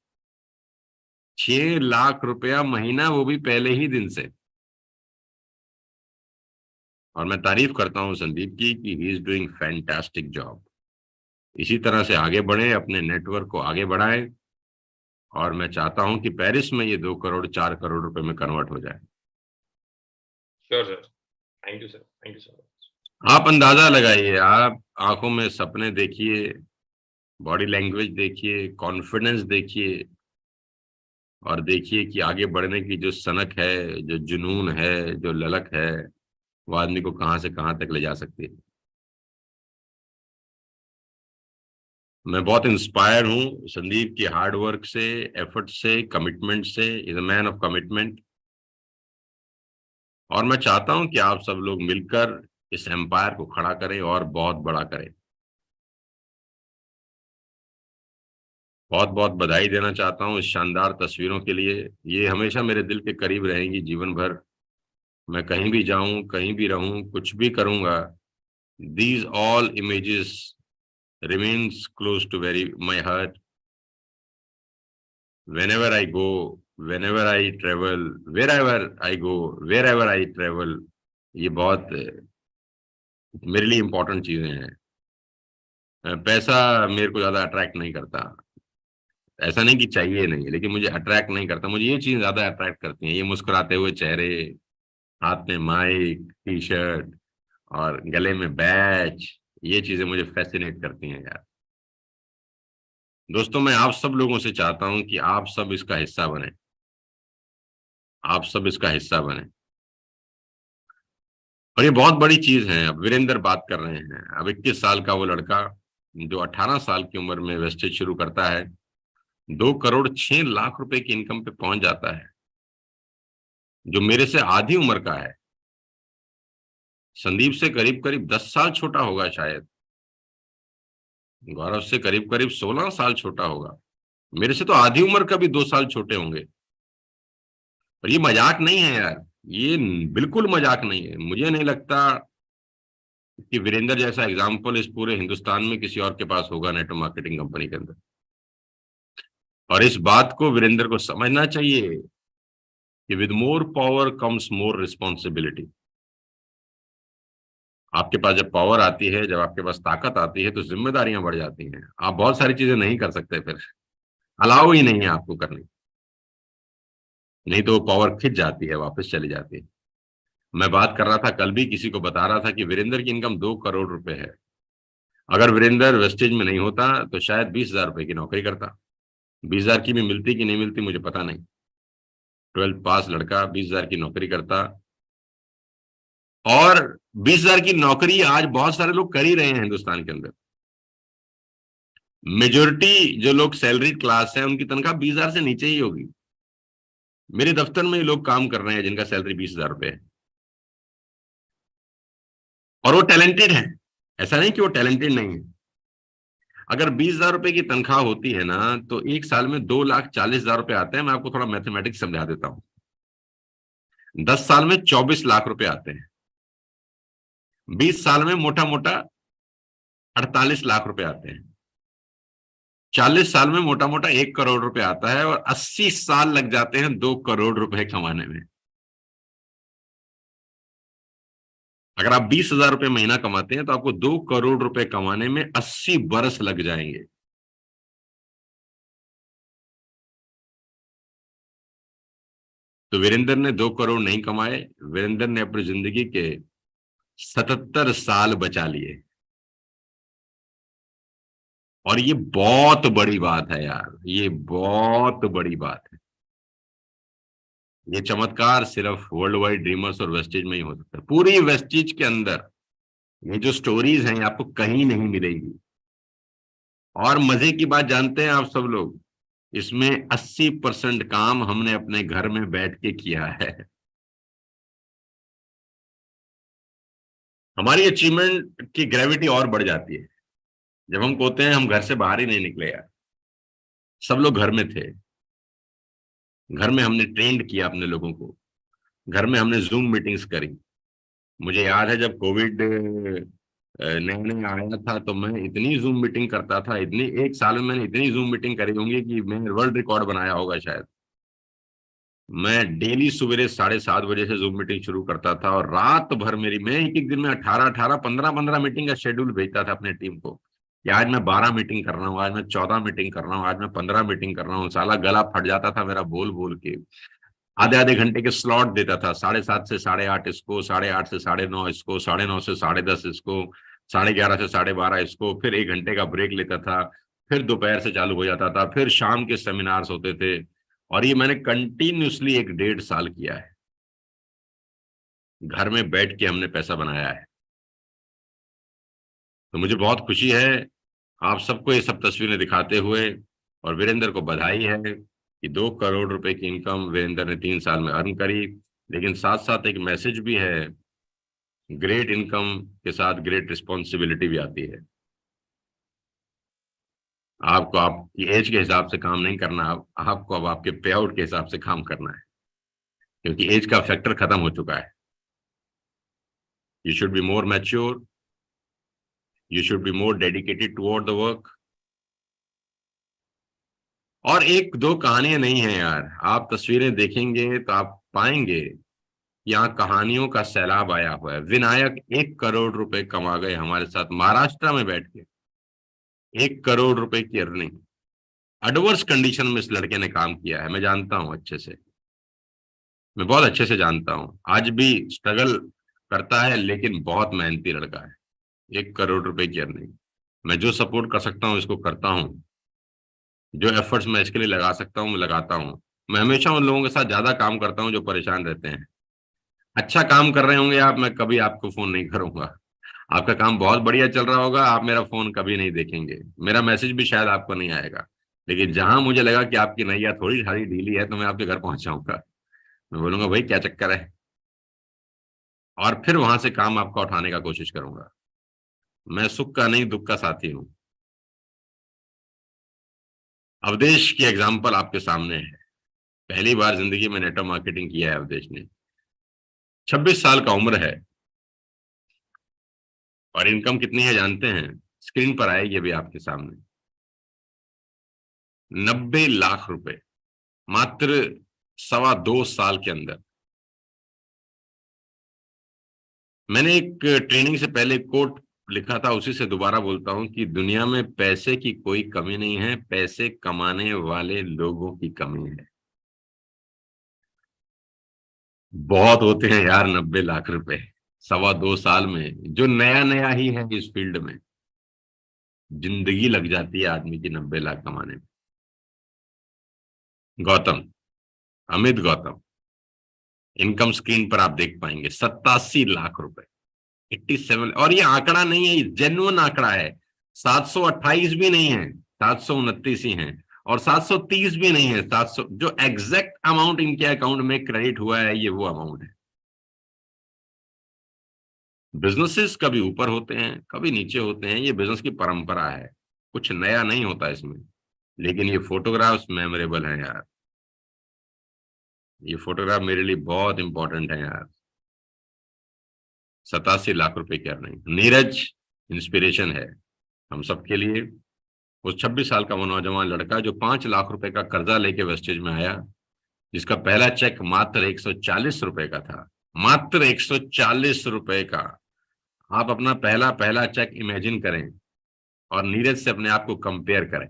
6 लाख रुपया महीना, वो भी पहले ही दिन से। और मैं तारीफ करता हूं संदीप की कि he is doing fantastic job. इसी तरह से आगे बढ़े, अपने नेटवर्क को आगे बढ़ाएं, और मैं चाहता हूं कि पेरिस में ये 2 करोड़ 4 करोड़ रुपए में कन्वर्ट हो जाए। Sure sir, thank you sir, thank you so much. आप अंदाजा लगाइए, आप आंखों में सपने देखिए, बॉडी लैंग्वेज देखिए, कॉन्फिडेंस देखिए, और देखिए कि आगे बढ़ने की जो सनक है, जो जुनून है, जो ललक है, वो आदमी को कहां से कहां तक ले जा सकती है। मैं बहुत इंस्पायर हूं संदीप की हार्ड वर्क से, एफर्ट से, कमिटमेंट से। Is a man of commitment. और मैं चाहता हूं कि आप सब लोग मिलकर इस एम्पायर को खड़ा करें और बहुत बड़ा करें। बहुत बहुत बधाई देना चाहता हूं इस शानदार तस्वीरों के लिए। ये हमेशा मेरे दिल के करीब रहेंगी जीवन भर। मैं कहीं भी जाऊं, कहीं भी रहूं, कुछ भी करूंगा, these all images remains close to very my heart whenever I go, whenever I travel, wherever I go, wherever I travel। ये बहुत मेरे लिए इंपॉर्टेंट चीजें हैं। पैसा मेरे को ज्यादा अट्रैक्ट नहीं करता। ऐसा नहीं कि चाहिए नहीं, लेकिन मुझे अट्रैक्ट नहीं करता। मुझे ये चीज ज्यादा अट्रैक्ट करती हैं, ये मुस्कुराते हुए चेहरे, हाथ में माइक, टी शर्ट, और गले में बैच। ये चीजें मुझे फैसिनेट करती हैं यार। दोस्तों, मैं आप सब लोगों से चाहता हूं कि आप सब इसका हिस्सा बने, आप सब इसका हिस्सा बने। और ये बहुत बड़ी चीज है। अब वीरेंद्र बात कर रहे हैं, अब 21 साल का वो लड़का जो 18 साल की उम्र में वेस्टेज शुरू करता है, 2 करोड़ 6 लाख रुपए की इनकम पे पहुंच जाता है, जो मेरे से आधी उम्र का है। संदीप से करीब करीब 10 साल छोटा होगा शायद, गौरव से करीब करीब 16 साल छोटा होगा, मेरे से तो आधी उम्र का भी 2 साल छोटे होंगे। और ये मजाक नहीं है यार, ये बिल्कुल मजाक नहीं है। मुझे नहीं लगता कि वीरेंद्र जैसा एग्जाम्पल इस पूरे हिंदुस्तान में किसी और के पास होगा नेटवर्क मार्केटिंग कंपनी के अंदर। और इस बात को वीरेंद्र को समझना चाहिए कि with more power comes more responsibility. आपके पास जब पावर आती है, जब आपके पास ताकत आती है, तो जिम्मेदारियां बढ़ जाती हैं। आप बहुत सारी चीजें नहीं कर सकते, फिर अलाउ ही नहीं है आपको करनी। नहीं तो वो पावर खिंच जाती है, वापस चली जाती है। मैं बात कर रहा था, कल भी किसी को बता रहा था कि वीरेंद्र की इनकम 2 करोड़ रुपए है। अगर वीरेंद्र वेस्टेज में नहीं होता तो शायद 20,000 रुपए की नौकरी करता। 20,000 की भी मिलती कि नहीं मिलती मुझे पता नहीं। 12th पास लड़का 20,000 की नौकरी करता। और 20,000 की नौकरी आज बहुत सारे लोग कर ही रहे हैं हिंदुस्तान के अंदर। मेजोरिटी जो लोग सैलरी क्लास है, उनकी तनख्वाह 20,000 से नीचे ही होगी। मेरे दफ्तर में लोग काम कर रहे हैं जिनका सैलरी 20,000 रुपए है, और वो टैलेंटेड है। ऐसा नहीं कि वो टैलेंटेड नहीं है। अगर 20,000 रुपए की तनख्वाह होती है ना, तो एक साल में 2,40,000 रुपए आते हैं। मैं आपको थोड़ा मैथमेटिक्स समझा देता हूँ। 10 साल में 24 लाख रुपए आते हैं। 20 साल में मोटा मोटा 48 लाख रुपए आते हैं। 40 साल में मोटा मोटा 1 करोड़ रुपए आता है, और 80 साल लग जाते हैं 2 करोड़ रुपए कमाने में। अगर आप 20,000 रुपए महीना कमाते हैं तो आपको 2 करोड़ रुपए कमाने में 80 बरस लग जाएंगे। तो वीरेंद्र ने 2 करोड़ नहीं कमाए, वीरेंद्र ने अपनी जिंदगी के 77 साल बचा लिए। और ये बहुत बड़ी बात है यार, ये बहुत बड़ी बात है। ये चमत्कार सिर्फ वर्ल्ड वाइड ड्रीमर्स और वेस्टेज में ही हो सकता है। पूरी वेस्टेज के अंदर ये जो स्टोरीज हैं आपको कहीं नहीं मिलेंगी। और मजे की बात जानते हैं आप सब लोग, इसमें 80% काम हमने अपने घर में बैठ के किया है। हमारी अचीवमेंट की ग्रेविटी और बढ़ जाती है जब हम कहते हैं हम घर से बाहर ही नहीं निकले यार। सब लोग घर में थे, घर में हमने ट्रेंड किया अपने लोगों को, घर में हमने जूम मीटिंग्स करी। मुझे याद है जब कोविड नया नया आया था तो मैं इतनी जूम मीटिंग करता था, इतनी, एक साल में मैंने इतनी जूम मीटिंग करी होंगी कि मैं वर्ल्ड रिकॉर्ड बनाया होगा शायद। मैं डेली सवेरे 7:30 बजे से जूम मीटिंग शुरू करता था और रात भर मेरी, मैं एक एक दिन में 18 15 मीटिंग का शेड्यूल भेजता था अपने टीम को कि आज मैं 12 मीटिंग कर रहा हूँ, आज मैं 14 मीटिंग कर रहा हूँ, आज मैं 15 मीटिंग कर रहा हूँ। साला गला फट जाता था मेरा बोल बोल के। आधे आधे घंटे के स्लॉट देता था, 7:30 से 8:30 इसको, 8:30 से 9:30 इसको, 9:30 से 10:30 इसको, 11:30 से 12:30 इसको, फिर 1 घंटे का ब्रेक लेता था, फिर दोपहर से चालू हो जाता था, फिर शाम के सेमिनार्स होते थे। और ये मैंने कंटिन्यूसली 1 डेढ़ साल किया है। घर में बैठ के हमने पैसा बनाया है। तो मुझे बहुत खुशी है आप सबको ये सब तस्वीरें दिखाते हुए। और वीरेंद्र को बधाई है कि 2 करोड़ रुपए की इनकम वीरेंद्र ने 3 साल में अर्न करी। लेकिन साथ साथ एक मैसेज भी है, ग्रेट इनकम के साथ ग्रेट रिस्पॉन्सिबिलिटी भी आती है। आपको आपकी एज के हिसाब से काम नहीं करना, आपको अब आपके पे आउट के हिसाब से काम करना है, क्योंकि एज का फैक्टर खत्म हो चुका है। You should be more mature, you should be more dedicated toward the work. और एक दो कहानियां नहीं है यार, आप तस्वीरें देखेंगे तो आप पाएंगे यहाँ कहानियों का सैलाब आया हुआ है। विनायक 1 करोड़ रुपए कमा गए हमारे साथ महाराष्ट्र में बैठ के। 1 करोड़ रुपए की अर्निंग। एडवर्स कंडीशन में इस लड़के ने काम किया है, मैं जानता हूं अच्छे से, मैं बहुत अच्छे से जानता हूं। आज भी स्ट्रगल करता है लेकिन बहुत मेहनती लड़का है। 1 करोड़ रुपए की अर्निंग। मैं जो सपोर्ट कर सकता हूँ इसको करता हूँ, जो एफर्ट्स मैं इसके लिए लगा सकता हूँ मैं लगाता हूँ। मैं हमेशा उन लोगों के साथ ज्यादा काम करता हूँ जो परेशान रहते हैं। अच्छा काम कर रहे होंगे आप, मैं कभी आपको फोन नहीं करूंगा। आपका काम बहुत बढ़िया चल रहा होगा, आप मेरा फोन कभी नहीं देखेंगे, मेरा मैसेज भी शायद आपको नहीं आएगा। लेकिन जहां मुझे लगा कि आपकी नैया थोड़ी ढाली ढीली है तो मैं आपके घर पहुंच जाऊंगा। मैं बोलूंगा भाई क्या चक्कर है, और फिर वहां से काम आपका उठाने का कोशिश करूंगा। मैं सुख का नहीं दुख का साथी हूँ। अवधेश की एग्जाम्पल आपके सामने है। पहली बार जिंदगी में नेटवर्क मार्केटिंग किया है अवधेश ने। 26 साल का उम्र है। और इनकम कितनी है जानते हैं? स्क्रीन पर आएगी अभी आपके सामने। 90 लाख रुपए मात्र 2.25 साल के अंदर। मैंने एक ट्रेनिंग से पहले कोट लिखा था, उसी से दोबारा बोलता हूं कि दुनिया में पैसे की कोई कमी नहीं है, पैसे कमाने वाले लोगों की कमी है। बहुत होते हैं यार 90 लाख रुपए 2.25 साल में, जो नया नया ही है इस फील्ड में। जिंदगी लग जाती है आदमी की 90 लाख कमाने में। गौतम, अमित गौतम, इनकम स्क्रीन पर आप देख पाएंगे 87 लाख रुपए, 87। और ये आंकड़ा नहीं है, जेन्युइन आंकड़ा है। 728 भी नहीं है, 729 ही है। और 730 भी नहीं है, 700। जो एग्जैक्ट अमाउंट इनके अकाउंट में क्रेडिट हुआ है ये वो अमाउंट है। बिजनेसेस कभी ऊपर होते हैं कभी नीचे होते हैं, ये बिजनेस की परंपरा है, कुछ नया नहीं होता इसमें। लेकिन ये फोटोग्राफ्स मेमोरेबल हैं यार, ये फोटोग्राफ मेरे लिए बहुत इंपॉर्टेंट है यार। 87 लाख रुपए की अर्निंग। नीरज इंस्पिरेशन है हम सबके लिए। वो 26 साल का वो नौजवान लड़का जो 5 लाख रुपए का कर्जा लेके वेस्टेज में आया, जिसका पहला चेक मात्र 140 रुपए का था। मात्र 140 रुपए का। आप अपना पहला पहला चेक इमेजिन करें और नीरज से अपने आप को कंपेयर करें।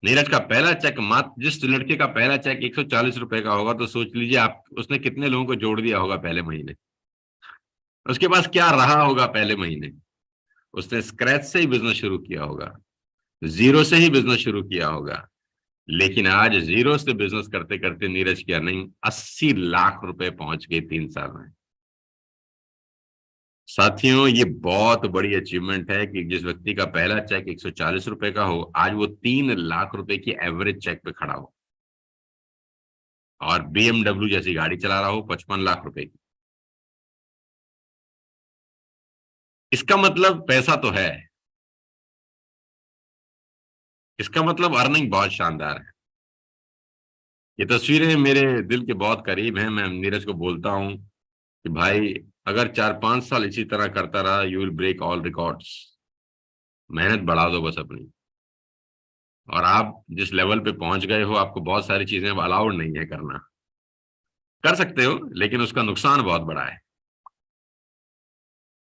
नीरज का पहला चेक, मात्र जिस लड़के का पहला चेक 140 रुपए का होगा, तो सोच लीजिए आप उसने कितने लोगों को जोड़ दिया होगा पहले महीने। उसके पास क्या रहा होगा पहले महीने? उसने स्क्रैच से ही बिजनेस शुरू किया होगा, जीरो से ही बिजनेस शुरू किया होगा। लेकिन आज जीरो से बिजनेस करते करते नीरज क्या नहीं 80 लाख रुपए पहुंच गए 3 साल में। साथियों, ये बहुत बड़ी अचीवमेंट है कि जिस व्यक्ति का पहला चेक 140 रुपए का हो, आज वो 3 लाख रुपए की एवरेज चेक पे खड़ा हो, और BMW जैसी गाड़ी चला रहा हो 55 लाख रुपए की। इसका मतलब पैसा तो है, इसका मतलब अर्निंग बहुत शानदार है। ये तस्वीरें मेरे दिल के बहुत करीब हैं। मैं नीरज को बोलता हूं कि भाई, अगर 4-5 साल इसी तरह करता रहा, you will break all records. मेहनत बढ़ा दो बस अपनी। और आप जिस लेवल पे पहुंच गए हो, आपको बहुत सारी चीजें अब अलाउड नहीं है करना। कर सकते हो, लेकिन उसका नुकसान बहुत बड़ा है।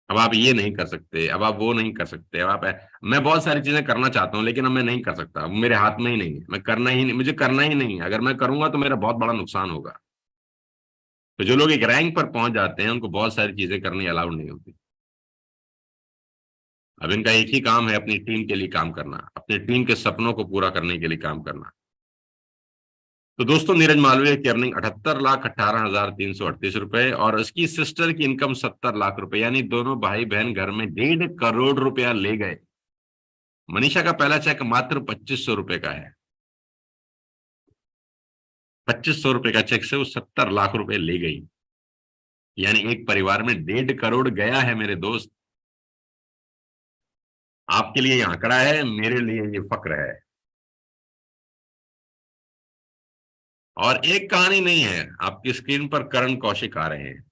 अब आप ये नहीं कर सकते, अब आप वो नहीं कर सकते, अब आप मैं बहुत सारी चीजें करना चाहता हूँ, लेकिन अब मैं नहीं कर सकता। अब मेरे हाथ में ही नहीं है, मैं करना ही नहीं, मुझे करना ही नहीं है। अगर मैं करूंगा तो मेरा बहुत बड़ा नुकसान होगा। तो जो लोग एक रैंक पर पहुंच जाते हैं, उनको बहुत सारी चीजें करनी अलाउड नहीं होती। अब इनका एक ही काम है, अपनी टीम के लिए काम करना, अपनी टीम के सपनों को पूरा करने के लिए काम करना। तो दोस्तों, नीरज मालवीय की अर्निंग 78,18,338 रुपए, और उसकी सिस्टर की इनकम 70 लाख रुपए, यानी दोनों भाई बहन घर में 1.5 करोड़ रुपया ले गए। मनीषा का पहला चेक मात्र 2500 रुपए का है। 2500 रुपए का चेक से वो 70 लाख रुपए ले गई, यानी एक परिवार में 1.5 करोड़ गया है मेरे दोस्त। आपके लिए ये आंकड़ा है, मेरे लिए ये फक्र है। और एक कहानी नहीं है, आपकी स्क्रीन पर करण कौशिक आ रहे हैं।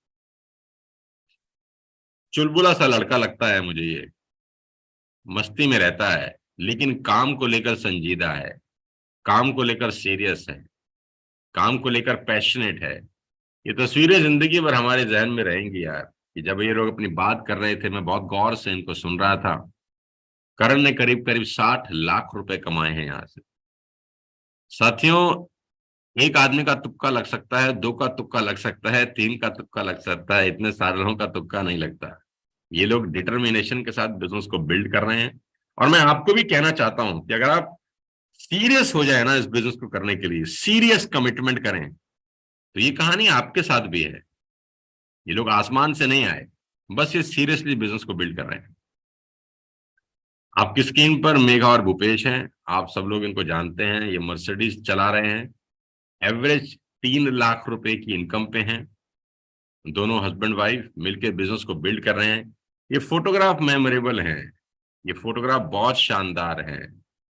चुलबुला सा लड़का लगता है मुझे ये, मस्ती में रहता है, लेकिन काम को लेकर संजीदा है, काम को लेकर सीरियस है, काम को लेकर पैशनेट है। ये तस्वीरें जिंदगी भर हमारे जहन में रहेंगी यार, कि जब ये लोग अपनी बात कर रहे थे, मैं बहुत गौर से इनको सुन रहा था। करण ने करीब करीब 60 लाख रुपए कमाए हैं यहाँ से। साथियों, एक आदमी का तुक्का लग सकता है, दो का तुक्का लग सकता है, तीन का तुक्का लग सकता है, इतने सारे लोगों का तुक्का नहीं लगता। ये लोग डिटर्मिनेशन के साथ बिजनेस को बिल्ड कर रहे हैं। और मैं आपको भी कहना चाहता हूं कि अगर आप सीरियस हो जाए ना इस बिजनेस को करने के लिए, सीरियस कमिटमेंट करें, तो ये कहानी आपके साथ भी है। ये लोग आसमान से नहीं आए, बस ये सीरियसली बिजनेस को बिल्ड कर रहे हैं। आपकी स्क्रीन पर मेघा और भूपेश हैं, आप सब लोग इनको जानते हैं। ये मर्सिडीज चला रहे हैं, एवरेज 3 लाख रुपए की इनकम पे हैं। दोनों हस्बैंड वाइफ मिलकर बिजनेस को बिल्ड कर रहे हैं। ये फोटोग्राफ मेमोरेबल हैं, ये फोटोग्राफ बहुत शानदार है,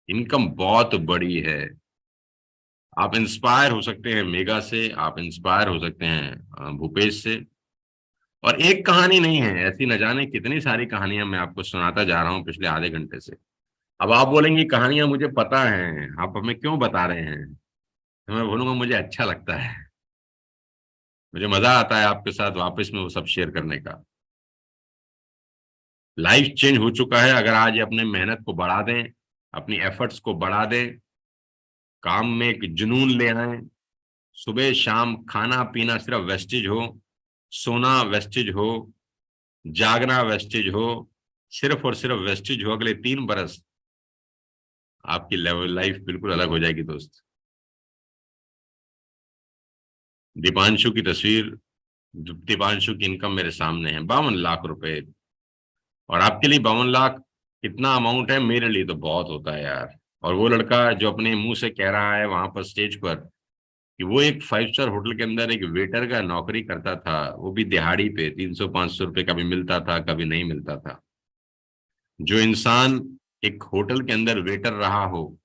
इनकम बहुत बड़ी है। आप इंस्पायर हो सकते हैं मेगा से, आप इंस्पायर हो सकते हैं भूपेश से। और एक कहानी नहीं है, ऐसी न जाने कितनी सारी कहानियां मैं आपको सुनाता जा रहा हूं पिछले आधे घंटे से। अब आप बोलेंगे कहानियां मुझे पता है, आप हमें क्यों बता रहे हैं? तो मैं बोलूंगा मुझे अच्छा लगता है, मुझे मजा आता है आपके साथ वापस में वो सब शेयर करने का। लाइफ चेंज हो चुका है अगर आज ये अपने मेहनत को बढ़ा दें, अपनी एफर्ट्स को बढ़ा दें, काम में एक जुनून ले आए। सुबह शाम खाना पीना सिर्फ वेस्टेज हो, सोना वेस्टेज हो, जागना वेस्टेज हो, सिर्फ और सिर्फ वेस्टेज हो, अगले 3 बरस आपकी लेवल लाइफ बिल्कुल अलग हो जाएगी दोस्त। दीपांशु की तस्वीर, दीपांशु की इनकम मेरे सामने है 52 लाख रुपए। और आपके लिए 52 लाख कितना अमाउंट है, मेरे लिए तो बहुत होता है यार। और वो लड़का जो अपने मुंह से कह रहा है वहां पर स्टेज पर कि वो एक 5 स्टार होटल के अंदर एक वेटर का नौकरी करता था, वो भी दिहाड़ी पे 300-500 रुपए का भी मिलता था, कभी नहीं मिलता था। जो इंसान एक होटल के अंदर वेटर रहा हो,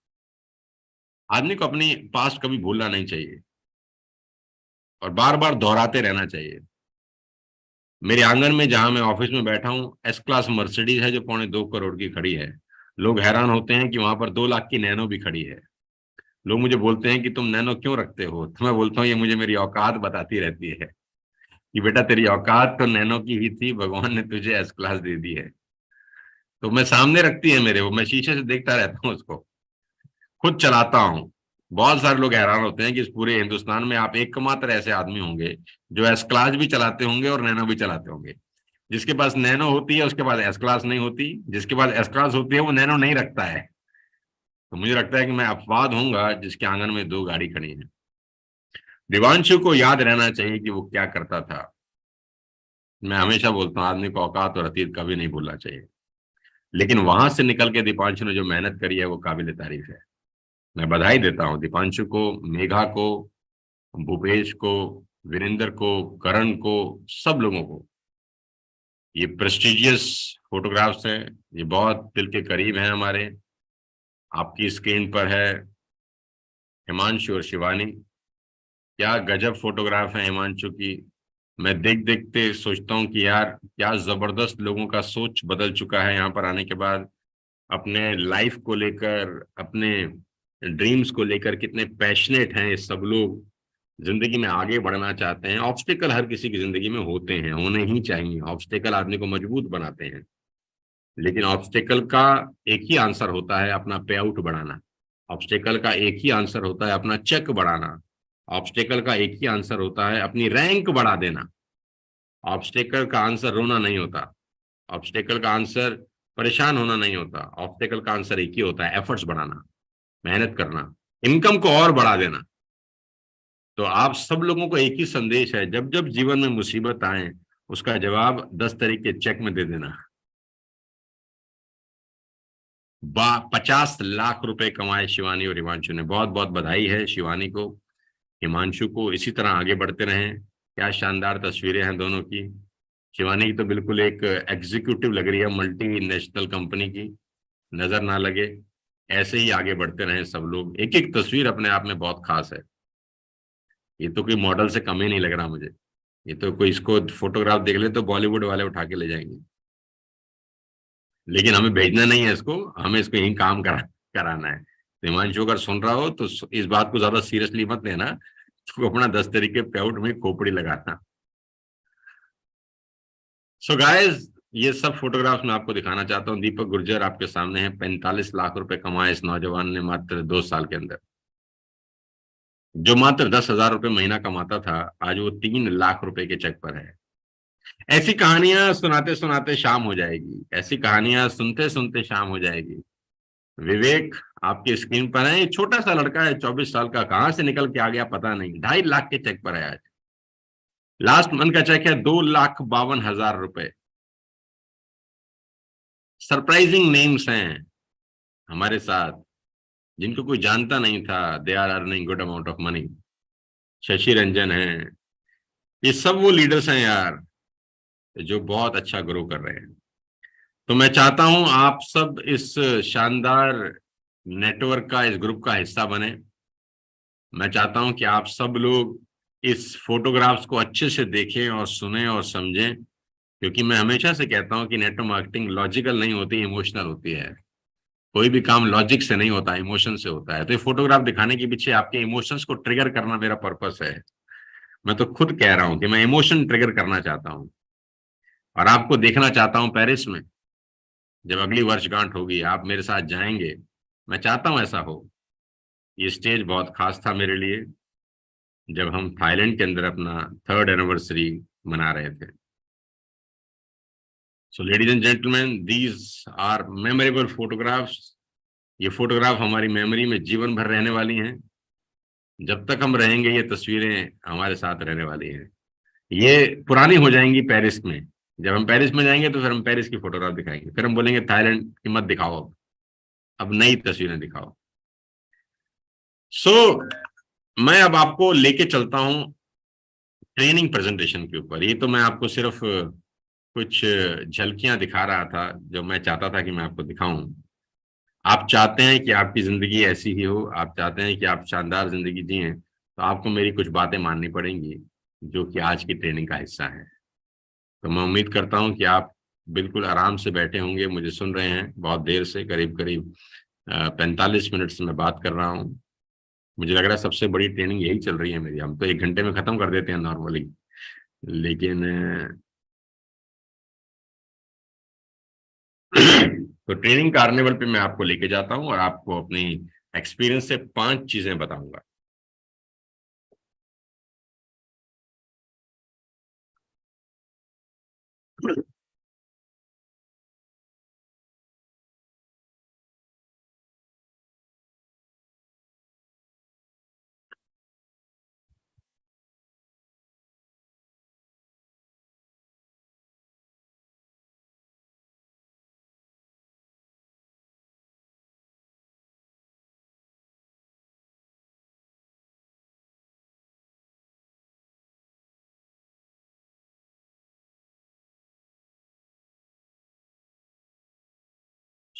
आदमी को अपनी पास्ट कभी भूलना नहीं चाहिए और बार बार दोहराते रहना चाहिए। मेरे आंगन में जहां मैं ऑफिस में बैठा हूँ, एस क्लास मर्सिडीज है जो 2.25 करोड़ की खड़ी है। लोग हैरान होते हैं कि वहां पर 2 लाख की नैनो भी खड़ी है। लोग मुझे बोलते हैं कि तुम नैनो क्यों रखते हो, तो मैं बोलता हूँ ये मुझे मेरी औकात बताती रहती है कि बेटा तेरी औकात तो नैनो की ही थी, भगवान ने तुझे एस क्लास दे दी है। तो मैं सामने रखती है मेरे, वो मैं शीशे से देखता रहता हूँ उसको, खुद चलाता हूँ। बहुत सारे लोग हैरान होते हैं कि इस पूरे हिंदुस्तान में आप एकमात्र ऐसे आदमी होंगे जो एस क्लास भी चलाते होंगे और नैनो भी चलाते होंगे। जिसके पास नैनो होती है उसके पास एस क्लास नहीं होती, जिसके पास एस क्लास होती है वो नैनो नहीं रखता है। तो मुझे लगता है कि मैं अपवाद होऊंगा जिसके आंगन में 2 गाड़ी खड़ी है। दिवांशु को याद रहना चाहिए कि वो क्या करता था। मैं हमेशा बोलता हूँ आदमी को औकात और अतीत कभी नहीं भूलना चाहिए, लेकिन वहां से निकल के दीपांशु ने जो मेहनत करी है वो काबिल तारीफ है। मैं बधाई देता हूँ दीपांशु को, मेघा को, भूपेश को, वीरेंद्र को, करण को, सब लोगों को। ये प्रेस्टिजियस फोटोग्राफ्स हैं, ये बहुत दिल के करीब हैं हमारे। आपकी स्क्रीन पर है हिमांशु और शिवानी। क्या गजब फोटोग्राफ है हिमांशु की। मैं देख देखते सोचता हूँ कि यार क्या जबरदस्त लोगों का सोच बदल चुका है यहाँ पर आने के बाद। अपने लाइफ को लेकर, अपने ड्रीम्स को लेकर कितने पैशनेट हैं ये सब लोग। जिंदगी में आगे बढ़ना चाहते हैं। ऑब्स्टेकल हर किसी की जिंदगी में होते हैं, होने ही चाहिए। ऑब्स्टेकल आदमी को मजबूत बनाते हैं, लेकिन ऑब्स्टेकल का एक ही आंसर होता है अपना पे आउट बढ़ाना। ऑब्स्टेकल का एक ही आंसर होता है अपना चेक बढ़ाना। ऑब्स्टेकल का एक ही आंसर होता है अपनी रैंक बढ़ा देना। ऑब्स्टेकल का आंसर रोना नहीं होता। ऑब्स्टेकल का आंसर परेशान होना नहीं होता। ऑब्स्टेकल का आंसर एक ही होता है, एफर्ट्स बढ़ाना, मेहनत करना, इनकम को और बढ़ा देना। तो आप सब लोगों को एक ही संदेश है, जब जब जीवन में मुसीबत आए उसका जवाब 10 तरीके चेक में दे देना। 50 लाख रुपए कमाए शिवानी और हिमांशु ने। बहुत बहुत बधाई है शिवानी को, हिमांशु को। इसी तरह आगे बढ़ते रहें। क्या शानदार तस्वीरें हैं दोनों की। शिवानी की तो बिल्कुल एक एग्जीक्यूटिव लग रही है मल्टी नेशनल कंपनी की, नजर ना लगे। ऐसे ही आगे बढ़ते रहें सब लोग। एक एक तस्वीर अपने आप में बहुत खास है। ये तो कोई मॉडल से कम ही नहीं लग रहा मुझे। ये तो कोई इसको फोटोग्राफ देख ले तो बॉलीवुड वाले उठा के ले जाएंगे। लेकिन हमें भेजना नहीं है इसको, हमें इसको यही काम कराना है। तो हिमांशु अगर सुन रहा हो तो इस बात को ज्यादा सीरियसली मत लेना, तो अपना 10 तरीके पे आउट में खोपड़ी लगाना। सो गाइस, ये सब फोटोग्राफ्स मैं आपको दिखाना चाहता हूँ। दीपक गुर्जर आपके सामने है। 45 लाख रुपए कमाए इस नौजवान ने मात्र 2 साल के अंदर। जो मात्र 10,000 रुपए महीना कमाता था आज वो 3 लाख रुपए के चेक पर है। ऐसी कहानियां सुनाते सुनाते शाम हो जाएगी, ऐसी कहानियां सुनते सुनते शाम हो जाएगी। विवेक आपकी स्क्रीन पर है। एक छोटा सा लड़का है 24 साल का, कहां से निकल के आ गया पता नहीं। 2.5 लाख के चेक पर है आज। लास्ट मंथ का चेक है 2,52,000 रुपए। सरप्राइजिंग नेम्स हैं हमारे साथ, जिनको कोई जानता नहीं था। They are earning good amount of money. Shashi Ranjan है। ये सब वो लीडर्स हैं यार जो बहुत अच्छा ग्रो कर रहे हैं। तो मैं चाहता हूं आप सब इस शानदार नेटवर्क का, इस ग्रुप का हिस्सा बने। मैं चाहता हूं कि आप सब लोग इस फोटोग्राफ्स को अच्छे से देखें और सुनें और समझें, क्योंकि मैं हमेशा से कहता हूं कि नेटवर्क मार्केटिंग लॉजिकल नहीं होती, इमोशनल होती है। कोई भी काम लॉजिक से नहीं होता, इमोशन से होता है। तो ये फोटोग्राफ दिखाने के पीछे आपके इमोशंस को ट्रिगर करना मेरा पर्पस है। मैं तो खुद कह रहा हूं कि मैं इमोशन ट्रिगर करना चाहता हूं और आपको देखना चाहता हूं पेरिस में। जब अगली वर्षगांठ होगी आप मेरे साथ जाएंगे, मैं चाहता हूं ऐसा हो। ये स्टेज बहुत खास था मेरे लिए जब हम थाईलैंड के अंदर अपना 3rd एनिवर्सरी मना रहे थे। So ladies and gentleman, these are memorable photographs. ये फोटोग्राफ हमारी मेमोरी में जीवन भर रहने वाली हैं। जब तक हम रहेंगे ये तस्वीरें हमारे साथ रहने वाली हैं। ये पुरानी हो जाएंगी पेरिस में। जब हम पेरिस में जाएंगे तो फिर हम पेरिस की फोटोग्राफ दिखाएंगे, फिर हम बोलेंगे थाईलैंड की मत दिखाओ, अब नई तस्वीरें दिखाओ। सो मैं अब आपको लेके चलता हूं ट्रेनिंग प्रेजेंटेशन के ऊपर। ये तो मैं आपको सिर्फ कुछ झलकियां दिखा रहा था जो मैं चाहता था कि मैं आपको दिखाऊं। आप चाहते हैं कि आपकी जिंदगी ऐसी ही हो, आप चाहते हैं कि आप शानदार जिंदगी जिएं, तो आपको मेरी कुछ बातें माननी पड़ेंगी जो कि आज की ट्रेनिंग का हिस्सा है। तो मैं उम्मीद करता हूं कि आप बिल्कुल आराम से बैठे होंगे, मुझे सुन रहे हैं बहुत देर से, करीब करीब 45 मिनट से मैं बात कर रहा हूं। मुझे लग रहा है सबसे बड़ी ट्रेनिंग यही चल रही है मेरी। हम तो 1 घंटे में खत्म कर देते हैं नॉर्मली, लेकिन तो ट्रेनिंग कार्निवल पे मैं आपको लेके जाता हूं और आपको अपनी एक्सपीरियंस से 5 चीजें बताऊंगा।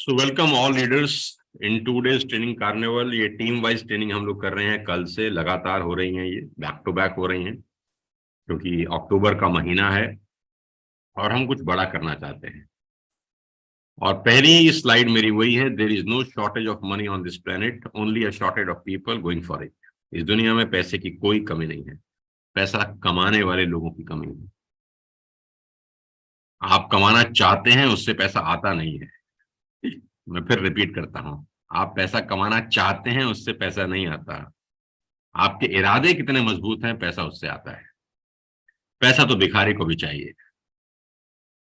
So welcome all leaders in 2 days training carnival. ये टीम वाइज ट्रेनिंग हम लोग कर रहे हैं, कल से लगातार हो रही हैं, ये बैक टू बैक हो रही हैं क्योंकि अक्टूबर का महीना है और हम कुछ बड़ा करना चाहते हैं। और पहली स्लाइड मेरी वही है, there is no shortage of money on this planet, only a shortage of people going for it. इस दुनिया में पैसे की कोई कमी नहीं है, पैसा कमाने वाले लोगों की कमी है। आप कमाना चाहते हैं, उससे पैसा आता नहीं है। मैं फिर रिपीट करता हूं, आप पैसा कमाना चाहते हैं, उससे पैसा नहीं आता। आपके इरादे कितने मजबूत हैं, पैसा उससे आता है। पैसा तो भिखारी को भी चाहिए।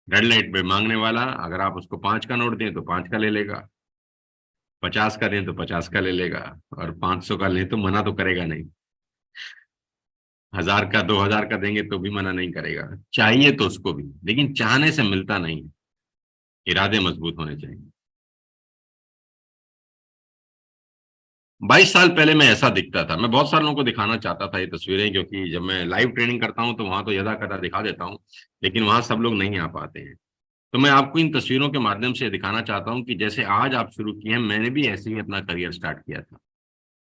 रेड लाइट पे मांगने वाला, अगर आप उसको 5 का नोट दें तो 5 का ले लेगा, 50 का दें तो 50 का ले लेगा, और 500 का लें तो मना तो करेगा नहीं। 1000 का 2000 का देंगे तो भी मना नहीं करेगा। चाहिए तो उसको भी, लेकिन चाहने से मिलता नहीं है। इरादे मजबूत होने चाहिए। 22 साल पहले मैं ऐसा दिखता था। मैं बहुत सारे लोगों को दिखाना चाहता था ये तस्वीरें, क्योंकि जब मैं लाइव ट्रेनिंग करता हूं तो वहां तो यदा कदा दिखा देता हूं, लेकिन वहां सब लोग नहीं आ पाते हैं। तो मैं आपको इन तस्वीरों के माध्यम से दिखाना चाहता हूं कि जैसे आज आप शुरू किए हैं, मैंने भी ऐसे ही अपना करियर स्टार्ट किया था।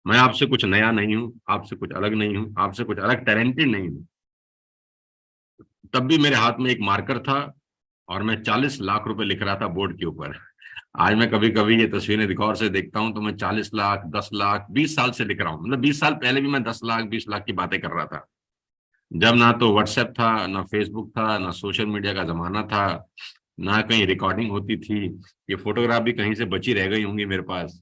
मैं आपसे कुछ नया नहीं हूं, आपसे कुछ अलग नहीं हूं, आपसे कुछ अलग टैलेंटेड नहीं हूं। तब भी मेरे हाथ में एक मार्कर था और मैं 40 लाख रुपए लिख रहा था बोर्ड के ऊपर। आज मैं कभी कभी ये तस्वीरें गौर से देखता हूं तो मैं 40 लाख, 10 लाख, 20 साल से लिख रहा हूं। मतलब 20 साल पहले भी मैं 10 लाख, 20 लाख की बातें कर रहा था, जब ना तो व्हाट्सएप था, ना फेसबुक था, ना सोशल मीडिया का जमाना था, ना कहीं रिकॉर्डिंग होती थी। ये फोटोग्राफ भी कहीं से बची रह गई होंगी मेरे पास।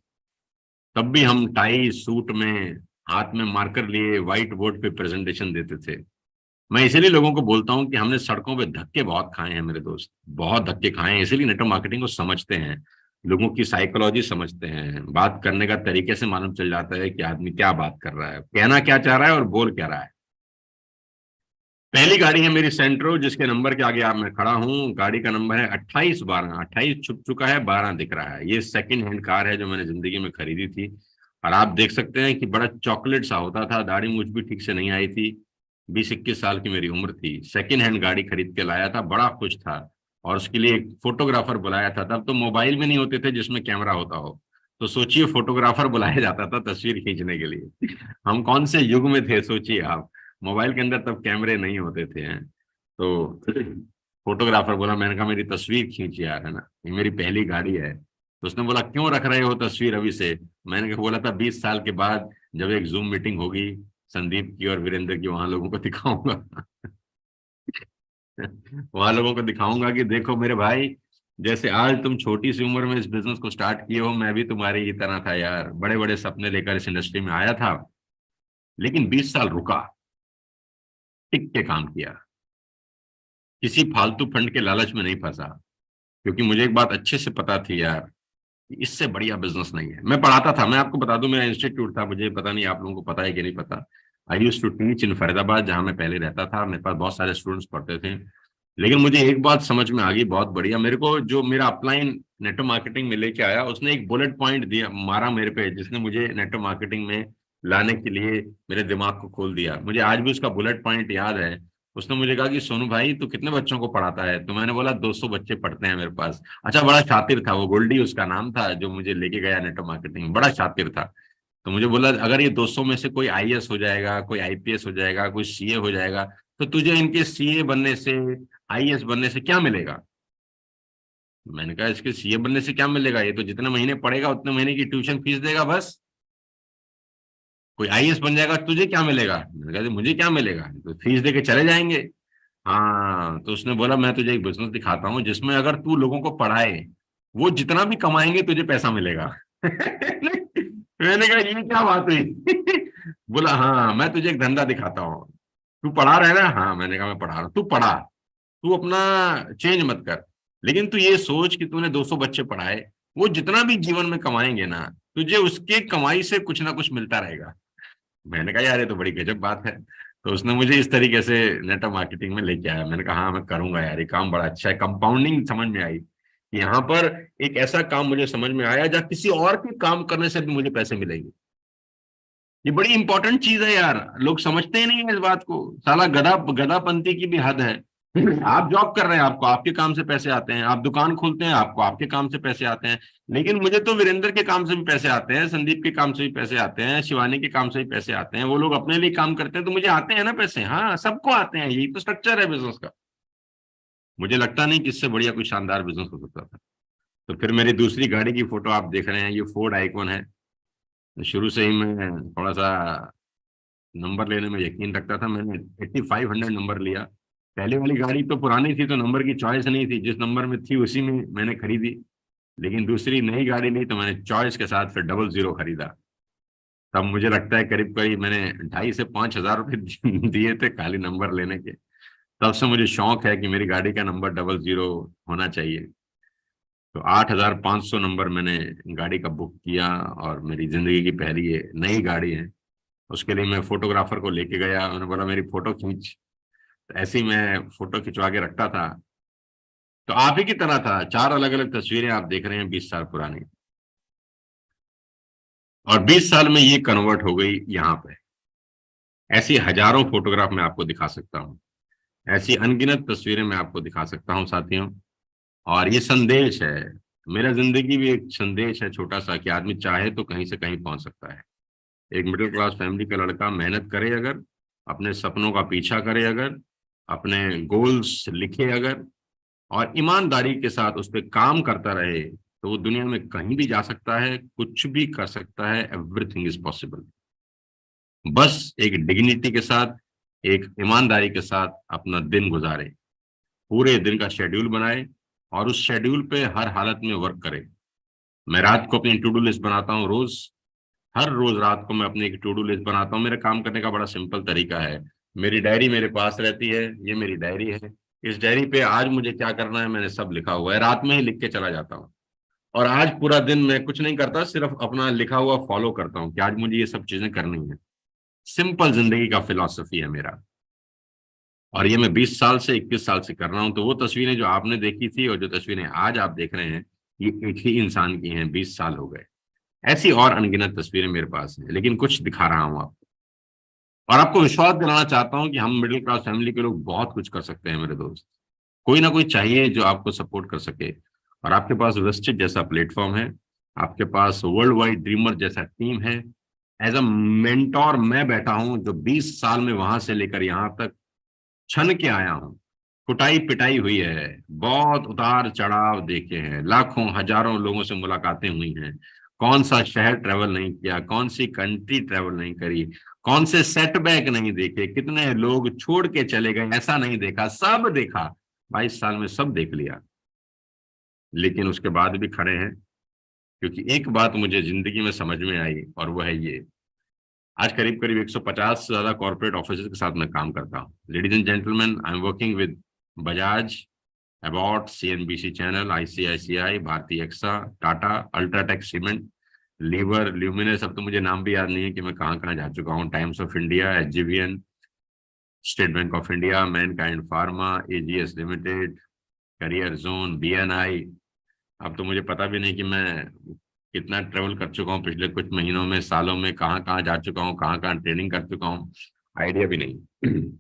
तब भी हम टाई सूट में, हाथ में मार्कर लिए व्हाइट बोर्ड पे प्रेजेंटेशन देते थे। मैं इसीलिए लोगों को बोलता हूँ कि हमने सड़कों पे धक्के बहुत खाए हैं मेरे दोस्त, बहुत धक्के खाए हैं। इसीलिए नेटवर्क मार्केटिंग को समझते हैं, लोगों की साइकोलॉजी समझते हैं, बात करने का तरीके से मालूम चल जाता है कि आदमी क्या बात कर रहा है, कहना क्या चाह रहा है और बोल क्या रहा है। पहली गाड़ी है मेरी सेंट्रो, जिसके नंबर के आगे आप मैं खड़ा हूँ। गाड़ी का नंबर है 2812। 28 छुप चुका है, 12 दिख रहा है। ये सेकंड हैंड कार है जो मैंने जिंदगी में खरीदी थी। और आप देख सकते हैं कि बड़ा चॉकलेट सा होता था, दाढ़ी मूछ भी ठीक से नहीं आई थी। 20-21 साल की मेरी उम्र थी, सेकंड हैंड गाड़ी खरीद के लाया था, बड़ा खुश था। और उसके लिए एक फोटोग्राफर बुलाया था। तब तो मोबाइल में नहीं होते थे जिसमें कैमरा होता हो, तो सोचिए फोटोग्राफर बुलाया जाता था तस्वीर खींचने के लिए। हम कौन से युग में थे, सोचिए आप। मोबाइल के अंदर तब कैमरे नहीं होते थे हैं। तो फोटोग्राफर बोला, मैंने कहा मेरी तस्वीर खींच यार, है ना, ये मेरी पहली गाड़ी है। तो उसने बोला क्यों रख रहे हो तस्वीर अभी से? मैंने कहा, बोला था 20 साल के बाद जब एक जूम मीटिंग होगी संदीप की और वीरेंद्र की, वहां लोगों को दिखाऊंगा। वहां लोगों को दिखाऊंगा कि देखो मेरे भाई, जैसे आज तुम छोटी सी उम्र में इस बिजनेस को स्टार्ट किए हो, मैं भी तुम्हारी ही तरह था यार, बड़े बड़े सपने लेकर इस इंडस्ट्री में आया था, लेकिन 20 साल रुका, टिक के काम किया, किसी फालतू फंड के लालच में नहीं फंसा। क्योंकि मुझे एक बात अच्छे से पता थी यार, कि इससे बढ़िया बिजनेस नहीं है। मैं पढ़ाता था, मैं आपको बता दूं, मेरा इंस्टीट्यूट था, मुझे पता नहीं आप लोगों को पता है कि नहीं पता। I use to teach in Faridabad, जहां मैं पहले रहता था। मेरे पास बहुत सारे स्टूडेंट्स पढ़ते थे। लेकिन मुझे एक बात समझ में आ गई बहुत बढ़िया, मेरे को जो मेरा अपलाइन नेटवर्क मार्केटिंग में लेके आया, उसने एक बुलेट पॉइंट दिया, मारा मेरे पे, जिसने मुझे नेटवर्क मार्केटिंग में लाने के लिए मेरे दिमाग को खोल दिया। मुझे आज भी उसका बुलेट पॉइंट याद है। उसने मुझे कहा कि सोनू भाई तू कितने बच्चों को पढ़ाता है? तो मैंने बोला 200 बच्चे पढ़ते हैं मेरे पास। अच्छा, बड़ा शातिर था वो, गोल्डी उसका नाम था, जो मुझे लेके गया नेटवर्क मार्केटिंग, बड़ा शातिर था। तो मुझे बोला अगर ये 200 में से कोई आईएएस हो जाएगा, कोई आईपीएस हो जाएगा, कोई सीए हो जाएगा, तो तुझे इनके सीए बनने से, आईएएस बनने से क्या मिलेगा? मैंने कहा इसके सीए बनने से क्या मिलेगा, ये तो जितने महीने पढ़ेगा उतने महीने की ट्यूशन फीस देगा बस। कोई आईएएस बन जाएगा तुझे क्या मिलेगा? मैंने कहा मुझे क्या मिलेगा, तो फीस दे के चले जाएंगे। हाँ, तो उसने बोला मैं तुझे एक बिजनेस दिखाता हूँ जिसमें अगर तू लोगों को पढ़ाए, वो जितना भी कमाएंगे तुझे पैसा मिलेगा। मैंने कहा ये क्या बात हुई? बोला हाँ, मैं तुझे एक धंधा दिखाता हूँ। तू पढ़ा रहा है ना? हाँ। मैंने कहा मैं पढ़ा रहा हूँ। तू पढ़ा, तू अपना चेंज मत कर, लेकिन तू ये सोच कि तूने 200 बच्चे पढ़ाए, वो जितना भी जीवन में कमाएंगे ना, तुझे उसके कमाई से कुछ ना कुछ मिलता रहेगा। मैंने कहा यार ये तो बड़ी गजब बात है। तो उसने मुझे इस तरीके से नेटवर्क मार्केटिंग में लेके आया। मैंने कहा हाँ मैं करूंगा यार, ये काम बड़ा अच्छा है। कंपाउंडिंग समझ में आई, यहाँ पर एक ऐसा काम मुझे समझ में आया जहाँ किसी और के काम करने से भी मुझे पैसे मिलेंगे। ये बड़ी इंपॉर्टेंट चीज है यार, लोग समझते ही नहीं है इस बात को। साला गधा गधापंती की भी हद है। आप जॉब कर रहे हैं, आपको आपके काम से पैसे आते हैं, आप दुकान खोलते हैं, आपको आपके काम से पैसे आते हैं। लेकिन मुझे तो वीरेंद्र के काम से भी पैसे आते हैं, संदीप के काम से भी पैसे आते हैं, शिवानी के काम से भी पैसे आते हैं। वो लोग अपने लिए काम करते हैं तो मुझे आते हैं ना पैसे। हाँ, सबको आते हैं, यही तो स्ट्रक्चर है बिजनेस का। मुझे लगता नहीं कि इससे बढ़िया कोई शानदार बिजनेस हो सकता था। तो फिर मेरी दूसरी गाड़ी की फोटो आप देख रहे हैं, ये फोर्ड आइकॉन है। शुरू से ही मैं थोड़ा सा नंबर लेने में यकीन रखता था। मैंने 8500 नंबर लिया। पहले वाली गाड़ी तो पुरानी थी, तो नंबर की चॉइस नहीं थी, जिस नंबर में थी उसी में मैंने खरीदी। लेकिन दूसरी नई गाड़ी ली तो मैंने चॉइस के साथ फिर 00 खरीदा। तब मुझे लगता है करीब करीब मैंने 2500 से 5 हजार रुपये दिए थे खाली नंबर लेने के। तब से मुझे शौक है कि मेरी गाड़ी का नंबर 00 होना चाहिए। तो 8500 नंबर मैंने गाड़ी का बुक किया, और मेरी जिंदगी की पहली ये नई गाड़ी है। उसके लिए मैं फोटोग्राफर को लेके गया, उन्होंने बोला मेरी फोटो खींच। तो ऐसे ही मैं फोटो खिंचवा के रखता था। तो आप ही की तरह था, 4 अलग अलग तस्वीरें आप देख रहे हैं 20 साल पुरानी। और 20 साल में ये कन्वर्ट हो गई यहाँ पे। ऐसी हजारों फोटोग्राफ मैं आपको दिखा सकता हूँ, ऐसी अनगिनत तस्वीरें मैं आपको दिखा सकता हूँ साथियों। और ये संदेश है, मेरा जिंदगी भी एक संदेश है छोटा सा, कि आदमी चाहे तो कहीं से कहीं पहुंच सकता है। एक मिडिल क्लास फैमिली का लड़का मेहनत करे अगर, अपने सपनों का पीछा करे अगर, अपने गोल्स लिखे अगर, और ईमानदारी के साथ उस पर काम करता रहे, तो वो दुनिया में कहीं भी जा सकता है, कुछ भी कर सकता है। Everything is possible. बस एक डिग्निटी के साथ, एक ईमानदारी के साथ अपना दिन गुजारे, पूरे दिन का शेड्यूल बनाए, और उस शेड्यूल पे हर हालत में वर्क करे। मैं रात को अपनी टू डू लिस्ट बनाता हूँ रोज। हर रोज रात को मैं अपनी एक टू डू लिस्ट बनाता हूँ। मेरा काम करने का बड़ा सिंपल तरीका है। मेरी डायरी मेरे पास रहती है, ये मेरी डायरी है। इस डायरी पे आज मुझे क्या करना है मैंने सब लिखा हुआ है, रात में ही लिख के चला जाता हूँ। और आज पूरा दिन मैं कुछ नहीं करता, सिर्फ अपना लिखा हुआ फॉलो करता हूँ कि आज मुझे ये सब चीजें करनी है। सिंपल जिंदगी का फिलॉसफी है मेरा। और ये मैं 20 साल से 21 साल से कर रहा हूँ। तो वो तस्वीरें जो आपने देखी थी और जो तस्वीरें आज आप देख रहे हैं, ये एक ही इंसान की हैं। 20 साल हो गए। ऐसी और अनगिनत तस्वीरें मेरे पास हैं, लेकिन कुछ दिखा रहा हूं आपको। और आपको विश्वास दिलाना चाहता हूं कि हम मिडिल क्लास फैमिली के लोग बहुत कुछ कर सकते हैं मेरे दोस्त। कोई ना कोई चाहिए जो आपको सपोर्ट कर सके। और आपके पास वेस्टेज जैसा प्लेटफॉर्म है, आपके पास वर्ल्ड वाइड ड्रीमर जैसा टीम है। एज अ मेंटोर मैं बैठा हूं, जो 20 साल में वहां से लेकर यहां तक छन के आया हूं। कुटाई पिटाई हुई है, बहुत उतार चढ़ाव देखे हैं, लाखों हजारों लोगों से मुलाकातें हुई हैं। कौन सा शहर ट्रेवल नहीं किया, कौन सी कंट्री ट्रेवल नहीं करी, कौन से सेटबैक नहीं देखे, कितने लोग छोड़ के चले गए ऐसा नहीं देखा, सब देखा। 22 साल में सब देख लिया। लेकिन उसके बाद भी खड़े हैं, क्योंकि एक बात मुझे जिंदगी में समझ में आई, और वो है ये। आज करीब करीब 150 से ज्यादा कॉर्पोरेट ऑफिस के साथ मैं काम करता हूँ। Ladies and gentleman, I am working with Bajaj, Abbott, CNBC channel, ICICI, Bharatiya AXA, Tata, UltraTech cement, Lever, Luminous. अब तो मुझे नाम भी याद नहीं है कि मैं कहाँ कहाँ जा चुका हूँ। Times of India, HGVN, State Bank of India, Mankind Pharma, AGS Limited, Career Zone, BNI. अब तो मुझे पता भी नहीं कि मैं कितना ट्रेवल कर चुका हूँ पिछले कुछ महीनों में, सालों में, कहाँ कहाँ जा चुका हूँ, कहाँ कहाँ ट्रेनिंग कर चुका हूँ। आइडिया भी नहीं।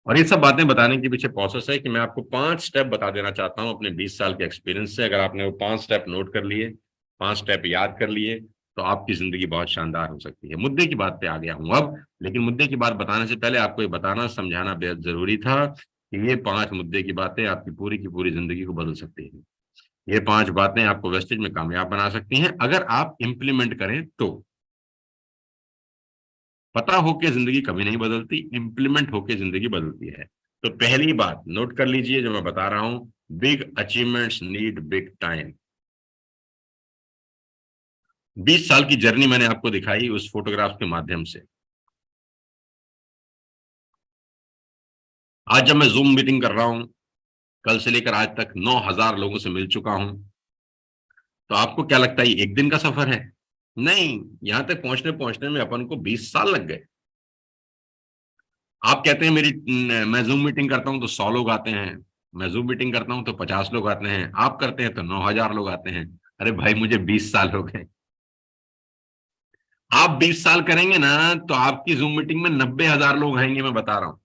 और ये सब बातें बताने के पीछे प्रोसेस है कि मैं आपको 5 स्टेप बता देना चाहता हूँ अपने 20 साल के एक्सपीरियंस से। अगर आपने वो 5 स्टेप नोट कर लिए, 5 स्टेप याद कर लिए, तो आपकी जिंदगी बहुत शानदार हो सकती है। मुद्दे की बात पे आ गया हूँ अब। लेकिन मुद्दे की बात बताने से पहले आपको ये बताना समझाना बेहद जरूरी था कि ये 5 मुद्दे की बातें आपकी पूरी की पूरी जिंदगी को बदल सकती है। ये 5 बातें आपको वेस्टेज में कामयाब बना सकती हैं अगर आप इंप्लीमेंट करें तो। पता होके जिंदगी कभी नहीं बदलती, इंप्लीमेंट होके जिंदगी बदलती है। तो पहली बात नोट कर लीजिए जो मैं बता रहा हूं, big achievements need big time. 20 साल की जर्नी मैंने आपको दिखाई उस फोटोग्राफ के माध्यम से। आज जब मैं जूम मीटिंग कर रहा हूं, कल से लेकर आज तक 9000 लोगों से मिल चुका हूं। तो आपको क्या लगता है ये एक दिन का सफर है? नहीं, यहां तक पहुंचने पहुंचने में अपन को 20 साल लग गए। आप कहते हैं मैं जूम मीटिंग करता हूं तो 100 लोग आते हैं, मैं जूम मीटिंग करता हूं तो 50 लोग आते हैं, आप करते हैं तो 9000 लोग आते हैं। अरे भाई, मुझे 20 साल हो गए। आप 20 साल करेंगे ना, तो आपकी जूम मीटिंग में 90,000 लोग आएंगे, मैं बता रहा हूं।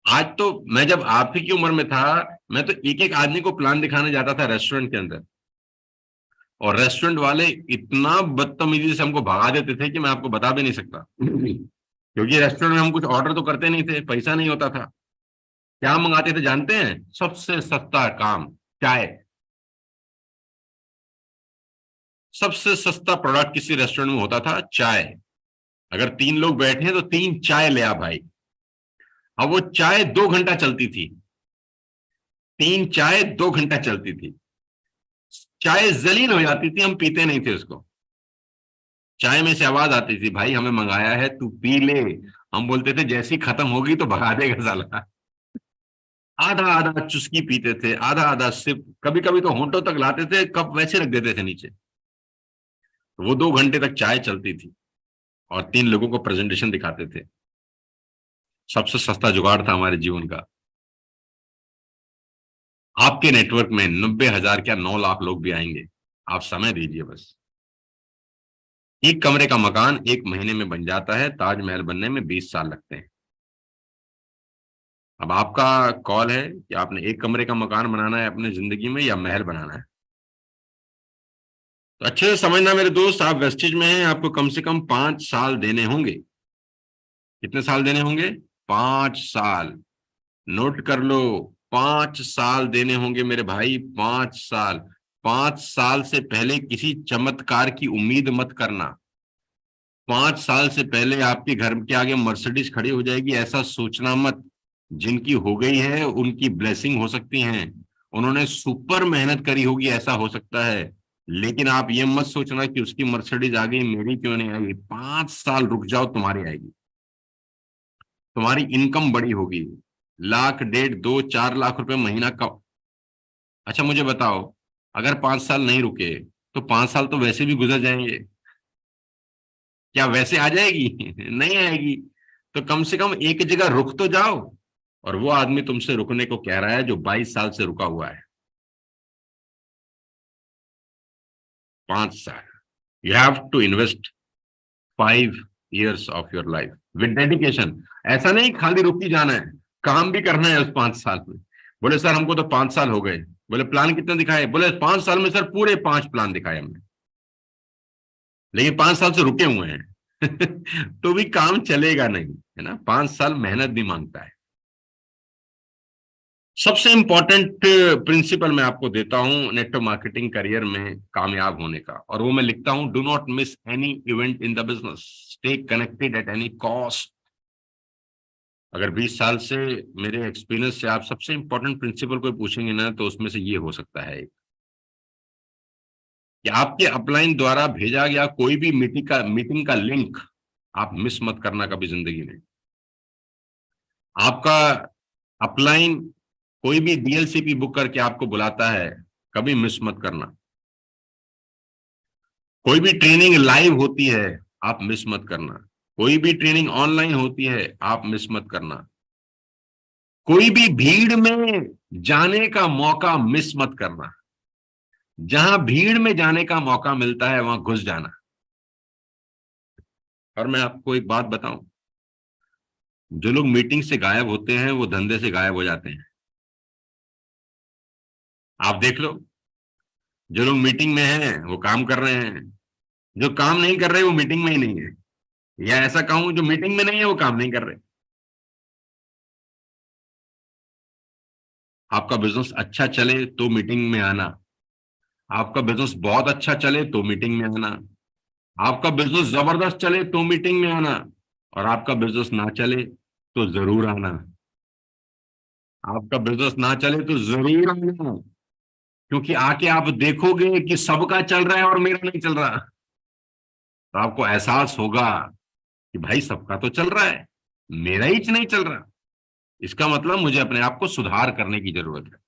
आज तो मैं जब आप ही की उम्र में था, मैं तो एक एक आदमी को प्लान दिखाने जाता था रेस्टोरेंट के अंदर, और रेस्टोरेंट वाले इतना बदतमीजी से हमको भगा देते थे कि मैं आपको बता भी नहीं सकता। क्योंकि रेस्टोरेंट में हम कुछ ऑर्डर तो करते नहीं थे, पैसा नहीं होता था। क्या मंगाते थे जानते हैं? सबसे सस्ता काम, चाय। सबसे सस्ता प्रोडक्ट किसी रेस्टोरेंट में होता था चाय। अगर 3 लोग बैठे हैं तो 3 चाय ले आ भाई। अब वो चाय 2 घंटा चलती थी। 3 चाय 2 घंटा चलती थी। चाय जलील हो जाती थी, हम पीते नहीं थे उसको। चाय में से आवाज आती थी, भाई हमें मंगाया है तू पी ले। हम बोलते थे जैसी खत्म होगी तो भगा देगा साला। आधा आधा चुस्की पीते थे, आधा आधा सिप, कभी कभी तो होंठों तक लाते थे, कप वैसे रख देते थे नीचे। वो 2 घंटे तक चाय चलती थी, और 3 लोगों को प्रेजेंटेशन दिखाते थे। सबसे सस्ता जुगाड़ था हमारे जीवन का। आपके नेटवर्क में 90,000 क्या 9 लाख लोग भी आएंगे। आप समय दीजिए बस। एक कमरे का मकान 1 महीने में बन जाता है, ताजमहल बनने में 20 साल लगते हैं। अब आपका कॉल है कि आपने एक कमरे का मकान बनाना है अपने जिंदगी में या महल बनाना है। तो अच्छे से समझना मेरे दोस्त, आप वेस्टेज में हैं, आपको कम से कम 5 साल देने होंगे। कितने साल देने होंगे? 5 साल। नोट कर लो, 5 साल देने होंगे मेरे भाई, 5 साल। 5 साल से पहले किसी चमत्कार की उम्मीद मत करना। 5 साल से पहले आपके घर के आगे मर्सिडीज खड़ी हो जाएगी, ऐसा सोचना मत। जिनकी हो गई है उनकी ब्लेसिंग हो सकती हैं, उन्होंने सुपर मेहनत करी होगी, ऐसा हो सकता है। लेकिन आप ये मत सोचना कि उसकी मर्सिडीज आ गई, मेरी क्यों नहीं आएगी। 5 साल रुक जाओ, तुम्हारी आएगी। तुम्हारी इनकम बड़ी होगी, लाख, डेढ़, 2, 4 लाख रुपए महीना का। अच्छा मुझे बताओ, अगर 5 साल नहीं रुके तो 5 साल तो वैसे भी गुजर जाएंगे। क्या वैसे आ जाएगी? नहीं आएगी। तो कम से कम एक जगह रुक तो जाओ। और वो आदमी तुमसे रुकने को कह रहा है जो 22 साल से रुका हुआ है। 5 साल। You have to invest 5 years of your life with dedication. ऐसा नहीं खाली रुक ही जाना है, काम भी करना है उस 5 साल में। बोले सर हमको तो 5 साल हो गए। बोले प्लान कितने दिखाए? बोले 5 साल में सर पूरे 5 प्लान दिखाए हमने, लेकिन 5 साल से रुके हुए हैं। तो भी काम चलेगा नहीं, है ना। 5 साल मेहनत भी मांगता है। सबसे इंपॉर्टेंट प्रिंसिपल मैं आपको देता हूं नेटवर्क मार्केटिंग करियर में कामयाब होने का, और वो मैं लिखता हूं, do not miss any event in the business, stay connected at any cost. अगर 20 साल से मेरे एक्सपीरियंस से आप सबसे इंपॉर्टेंट प्रिंसिपल कोई पूछेंगे ना, तो उसमें से ये हो सकता है कि आपके अपलाइन द्वारा भेजा गया कोई भी मीटिंग का लिंक आप मिस मत करना कभी जिंदगी में। आपका अपलाइन कोई भी डीएलसीपी बुक करके आपको बुलाता है, कभी मिस मत करना। कोई भी ट्रेनिंग लाइव होती है, आप मिस मत करना। कोई भी ट्रेनिंग ऑनलाइन होती है, आप मिस मत करना। कोई भी भीड़ में जाने का मौका मिस मत करना। जहां भीड़ में जाने का मौका मिलता है वहां घुस जाना। और मैं आपको एक बात बताऊं, जो लोग मीटिंग से गायब होते हैं वो धंधे से गायब हो जाते हैं। आप देख लो, जो लोग मीटिंग में हैं वो काम कर रहे हैं, जो काम नहीं कर रहे वो मीटिंग में ही नहीं है। या ऐसा कहूं, जो मीटिंग में नहीं है वो काम नहीं कर रहे। आपका बिजनेस अच्छा चले तो मीटिंग में आना। आपका बिजनेस बहुत अच्छा चले तो मीटिंग में आना। आपका बिजनेस जबरदस्त चले तो मीटिंग में आना। और आपका बिजनेस ना चले तो जरूर आना। आपका बिजनेस ना चले तो जरूर आना। क्योंकि आके आप देखोगे कि सबका चल रहा है और मेरा नहीं चल रहा, तो आपको एहसास होगा कि भाई सबका तो चल रहा है, मेरा ही नहीं चल रहा। इसका मतलब मुझे अपने आप को सुधार करने की जरूरत है।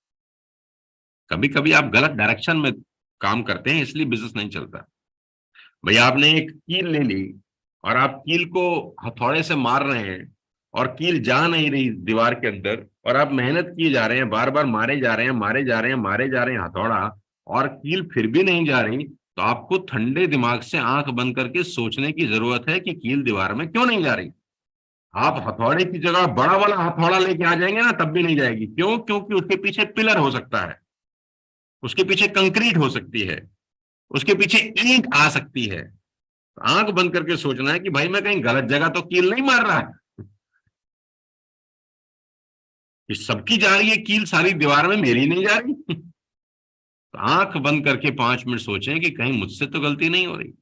कभी कभी आप गलत डायरेक्शन में काम करते हैं, इसलिए बिजनेस नहीं चलता। भैया आपने एक कील ले ली और आप कील को हथौड़े से मार रहे हैं, और कील जा नहीं रही दीवार के अंदर, और आप मेहनत किए जा रहे हैं, बार बार मारे जा रहे हैं, मारे जा रहे हैं, मारे जा रहे हैं हथौड़ा, और कील फिर भी नहीं जा रही, तो आपको ठंडे दिमाग से आंख बंद करके सोचने की जरूरत है कि कील दीवार में क्यों नहीं जा रही। आप हथौड़े की जगह बड़ा वाला हथौड़ा लेके आ जाएंगे ना, तब भी नहीं जाएगी। क्यों? क्योंकि उसके पीछे पिलर हो सकता है, उसके पीछे कंक्रीट हो सकती है, उसके पीछे ईंट आ सकती है। तो आंख बंद करके सोचना है कि भाई मैं कहीं गलत जगह तो कील नहीं मार रहा, कि सबकी जा रही है कील सारी दीवार में, मेरी नहीं जा रही। तो आंख बंद करके 5 मिनट सोचें कि कहीं मुझसे तो गलती नहीं हो रही।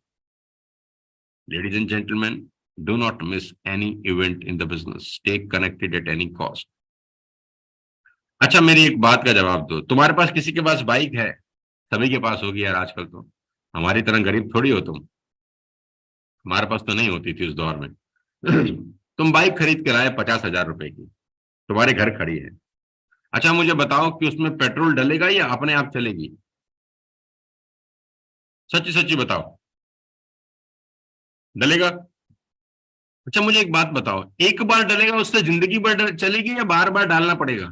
Ladies and gentleman, do not miss any event in the business, stay connected at any cost. अच्छा, मेरी एक बात का जवाब दो, तुम्हारे पास किसी के पास बाइक है? सभी के पास होगी यार आजकल तो, हमारी तरह गरीब थोड़ी हो तुम। हमारे पास तो नहीं होती थी उस दौर में। तुम बाइक खरीद के लाए 50,000 रुपए की, तुम्हारे घर खड़ी है। अच्छा मुझे बताओ कि उसमें पेट्रोल डलेगा या अपने आप चलेगी? सच्ची सच्ची बताओ। डलेगा। अच्छा मुझे एक बात बताओ, एक बार डलेगा उससे जिंदगी भर चलेगी या बार बार डालना पड़ेगा?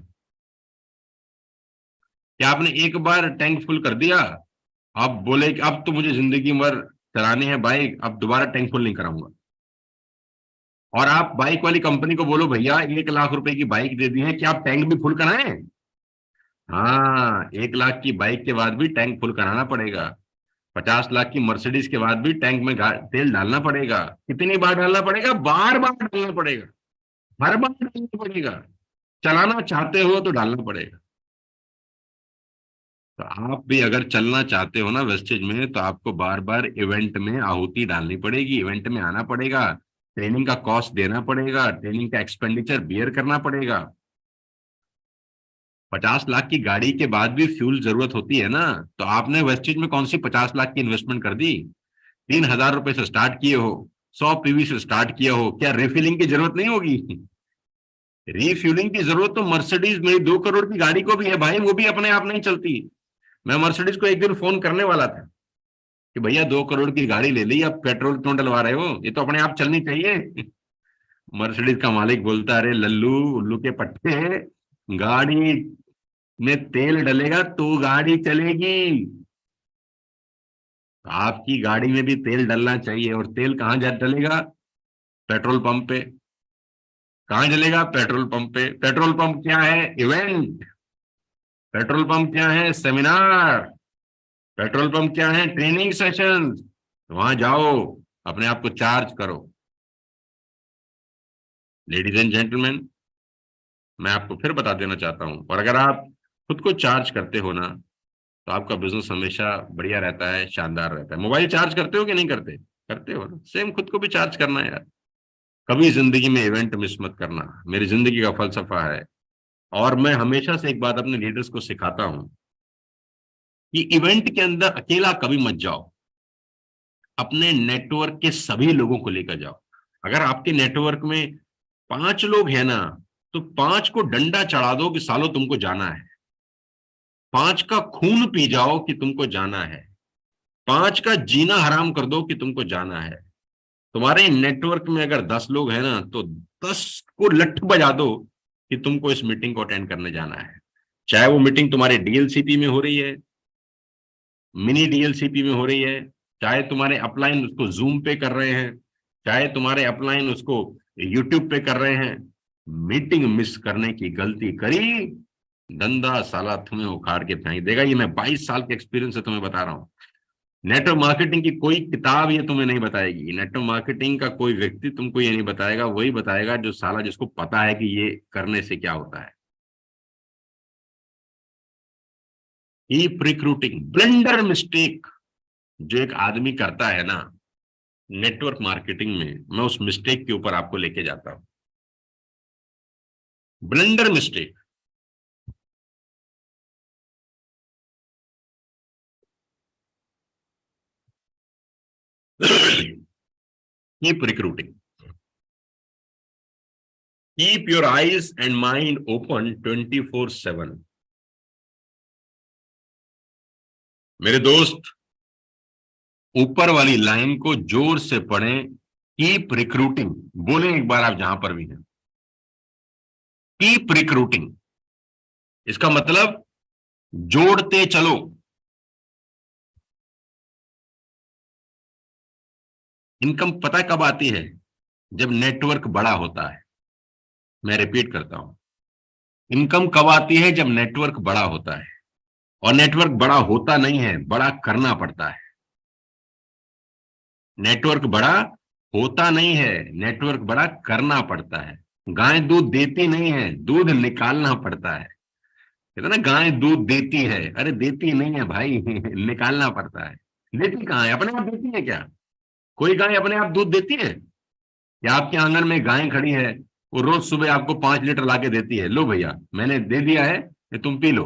क्या आपने एक बार टैंक फुल कर दिया, अब बोले कि अब तो मुझे जिंदगी भर चलानी है बाइक, अब दोबारा टैंक फुल नहीं कराऊंगा? और आप बाइक वाली कंपनी को बोलो भैया 1 लाख रुपए की बाइक दे दी है, क्या आप टैंक भी फुल कराएं? हाँ, 1 लाख की बाइक के बाद भी टैंक फुल कराना पड़ेगा। 50 लाख की मर्सिडीज के बाद भी टैंक में तेल डालना पड़ेगा। कितनी बार डालना पड़ेगा? बार बार डालना पड़ेगा, हर बार डालना पड़ेगा। चलाना चाहते हो तो डालना पड़ेगा। तो आप भी अगर चलना चाहते हो ना वेस्टेज में, तो आपको बार बार इवेंट में आहुति डालनी पड़ेगी, इवेंट में आना पड़ेगा, ट्रेनिंग का कॉस्ट देना पड़ेगा, ट्रेनिंग का एक्सपेंडिचर बियर करना पड़ेगा। 50 लाख की गाड़ी के बाद भी फ्यूल जरूरत होती है ना। तो आपने वेस्टेज में कौन सी 50 लाख की इन्वेस्टमेंट कर दी? 3,000 रुपए से स्टार्ट किए हो, 100 पीवी से स्टार्ट किया हो, क्या रिफिलिंग की जरूरत नहीं होगी? रिफ्यूलिंग की जरूरत तो मर्सिडीज मेरी 2 करोड़ की गाड़ी को भी है भाई, वो भी अपने आप नहीं चलती। मैं मर्सिडीज को एक दिन फोन करने वाला था कि भैया 2 करोड़ की गाड़ी ले ली, अब पेट्रोल क्यों डलवा रहे हो, ये तो अपने आप चलनी चाहिए। मर्सिडीज का मालिक बोलता, अरे लल्लू उल्लू के पट्टे, गाड़ी में तेल डलेगा तो गाड़ी चलेगी। तो आपकी गाड़ी में भी तेल डलना चाहिए, और तेल कहाँ जा डलेगा? पेट्रोल पंप पे। कहाँ जलेगा? पेट्रोल पंप पे। पेट्रोल पंप क्या है? इवेंट। पेट्रोल पंप क्या है? सेमिनार। पेट्रोल पंप क्या है? Training session. वहां जाओ, अपने आप को चार्ज करो। लेडीज एंड जेंटलमैन, मैं आपको फिर बता देना चाहता हूं, और अगर आप खुद को चार्ज करते हो ना, तो आपका बिजनेस हमेशा बढ़िया रहता है, शानदार रहता है। मोबाइल चार्ज करते हो कि नहीं करते? करते हो ना, सेम खुद को भी चार्ज करना है यार। कभी जिंदगी में इवेंट मिस मत करना, मेरी जिंदगी का फलसफा है। और मैं हमेशा से एक बात अपने लीडर्स को सिखाता हूं कि इवेंट के अंदर अकेला कभी मत जाओ, अपने नेटवर्क के सभी लोगों को लेकर जाओ। अगर आपके नेटवर्क में 5 लोग हैं ना, तो 5 को डंडा चढ़ा दो कि सालो तुमको जाना है। 5 का खून पी जाओ कि तुमको जाना है। 5 का जीना हराम कर दो कि तुमको जाना है। तुम्हारे नेटवर्क में अगर 10 लोग हैं ना, तो 10 को लठ बजा दो कि तुमको इस मीटिंग को अटेंड करने जाना है। चाहे वो मीटिंग तुम्हारे डीएलसीपी में हो रही है, मिनी डीएलसीपी में हो रही है, चाहे तुम्हारे अपलाइन उसको जूम पे कर रहे हैं, चाहे तुम्हारे अपलाइन उसको यूट्यूब पे कर रहे हैं। मीटिंग मिस करने की गलती करी, धंधा साला तुम्हें उखाड़ के फेंक देगा। ये मैं 22 साल के एक्सपीरियंस से तुम्हें बता रहा हूं। नेटवर्क मार्केटिंग की कोई किताब ये तुम्हें नहीं बताएगी, नेटवर्क मार्केटिंग का कोई व्यक्ति तुमको ये नहीं बताएगा, वही बताएगा जो साला जिसको पता है कि ये करने से क्या होता है। Keep recruiting. ब्लंडर मिस्टेक जो एक आदमी करता है ना नेटवर्क मार्केटिंग में, मैं उस मिस्टेक के ऊपर आपको लेके जाता हूं। Blunder mistake. Keep recruiting. Keep your eyes and mind open 24/7। मेरे दोस्त, ऊपर वाली लाइन को जोर से पढ़ें। Keep recruiting. बोलें एक बार आप जहां पर भी हैं, कीप रिक्रूटिंग। इसका मतलब जोड़ते चलो। इनकम पता कब आती है? जब नेटवर्क बड़ा होता है। मैं रिपीट करता हूं, इनकम कब आती है? जब नेटवर्क बड़ा होता है, और नेटवर्क बड़ा होता नहीं है, बड़ा करना पड़ता है। नेटवर्क बड़ा होता नहीं है, नेटवर्क बड़ा करना पड़ता है। गाय दूध देती नहीं है, दूध निकालना पड़ता है। कहते ना गाय दूध देती है, अरे देती नहीं है भाई निकालना पड़ता है। देती कहाँ है? अपने आप देती है क्या? कोई गाय अपने आप दूध देती है? या आपके आंगन में गाय खड़ी है, वो रोज सुबह आपको 5 लीटर लाके देती है, लो भैया मैंने दे दिया है, ये तुम पी लो?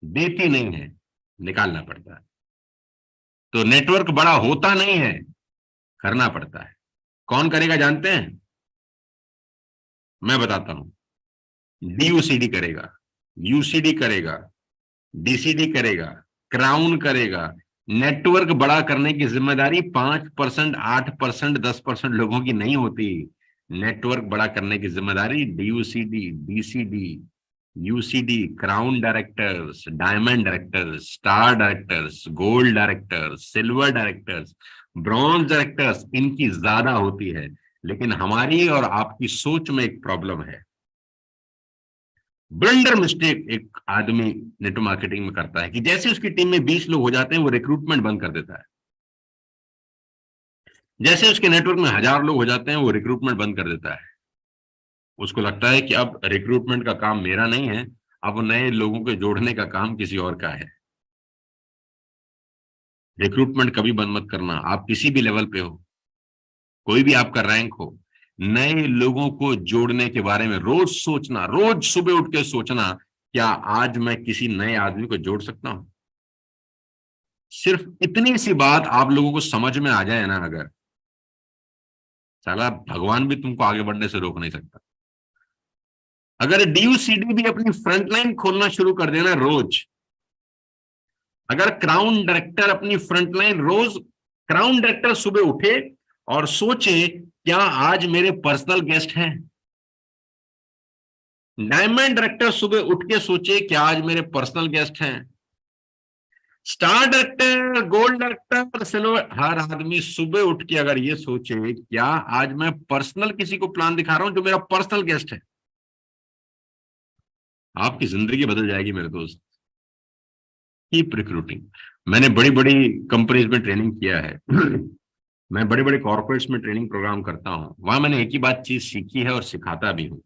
देती नहीं है, निकालना पड़ता है। तो नेटवर्क बड़ा होता नहीं है, करना पड़ता है। कौन करेगा जानते हैं? मैं बताता हूं। डीयूसीडी करेगा, यूसीडी करेगा, डीसीडी करेगा, क्राउन करेगा। नेटवर्क बड़ा करने की जिम्मेदारी 5%, 8%, 10% लोगों की नहीं होती। नेटवर्क बड़ा करने की जिम्मेदारी DUCD, DCD, UCD, crown directors, diamond directors, star directors, gold directors, silver directors, bronze directors, इनकी ज्यादा होती है। लेकिन हमारी और आपकी सोच में एक प्रॉब्लम है। ब्लंडर मिस्टेक एक आदमी नेटवर्क मार्केटिंग में करता है कि जैसे उसकी टीम में 20 लोग हो जाते हैं, वो रिक्रूटमेंट बंद कर देता है। जैसे उसके नेटवर्क में 1000 लोग हो जाते हैं, वो रिक्रूटमेंट बंद कर देता है। उसको लगता है कि अब रिक्रूटमेंट का काम मेरा नहीं है, अब नए लोगों को जोड़ने का काम किसी और का है। रिक्रूटमेंट कभी बंद मत करना। आप किसी भी लेवल पे हो, कोई भी आपका रैंक हो, नए लोगों को जोड़ने के बारे में रोज सोचना, रोज सुबह उठ के सोचना, क्या आज मैं किसी नए आदमी को जोड़ सकता हूं? सिर्फ इतनी सी बात आप लोगों को समझ में आ जाए ना, अगर, साला भगवान भी तुमको आगे बढ़ने से रोक नहीं सकता। अगर डीयूसीडी भी अपनी फ्रंटलाइन खोलना शुरू कर देना रोज, अगर क्राउन डायरेक्टर अपनी फ्रंटलाइन रोज, क्राउन डायरेक्टर सुबह उठे और सोचे क्या आज मेरे पर्सनल गेस्ट हैं? डायमंड डायरेक्टर सुबह उठ के सोचे क्या आज मेरे पर्सनल गेस्ट हैं? Star director, gold director, silver, हर आदमी सुबह उठ के अगर ये सोचे क्या आज मैं पर्सनल किसी को प्लान दिखा रहा हूं जो मेरा पर्सनल गेस्ट है, आपकी जिंदगी बदल जाएगी मेरे दोस्त। Keep recruiting. मैंने बड़ी बड़ी कंपनीज में ट्रेनिंग किया है मैं बड़े बड़े कॉर्पोरेट्स में ट्रेनिंग प्रोग्राम करता हूं। वहां मैंने एक ही बात चीज सीखी है और सिखाता भी हूं,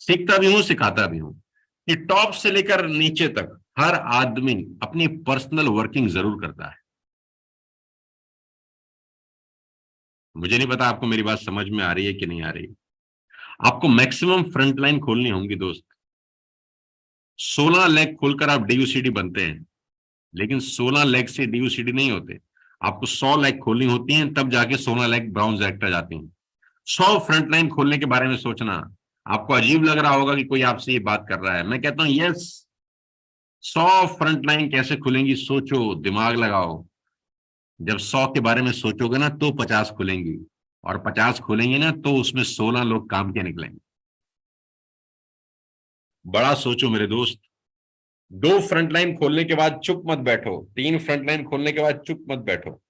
सीखता भी हूं, सिखाता भी हूं, कि टॉप से लेकर नीचे तक हर आदमी अपनी पर्सनल वर्किंग जरूर करता है। मुझे नहीं पता आपको मेरी बात समझ में आ रही है कि नहीं आ रही। आपको मैक्सिमम फ्रंटलाइन खोलनी होंगी दोस्त। 16 लेग खोलकर आप डीयूसीडी बनते हैं, लेकिन 16 लेग से डीयूसीडी नहीं होते। आपको 100 लेग खोलनी होती हैं, तब जाके 16 लेग ब्राउन डायरेक्टर जाती हैं। 100 फ्रंटलाइन खोलने के बारे में सोचना। आपको अजीब लग रहा होगा कि कोई आपसे ये बात कर रहा है। मैं कहता हूं यस, 100 फ्रंटलाइन कैसे खुलेंगी? सोचो, दिमाग लगाओ। जब 100 के बारे में सोचोगे ना तो 50 खुलेंगी, और 50 खुलेंगे ना तो उसमें 16 लोग काम के निकलेंगे। बड़ा सोचो मेरे दोस्त। 2 फ्रंटलाइन खोलने के बाद चुप मत बैठो, 3 फ्रंटलाइन खोलने के बाद चुप मत बैठो।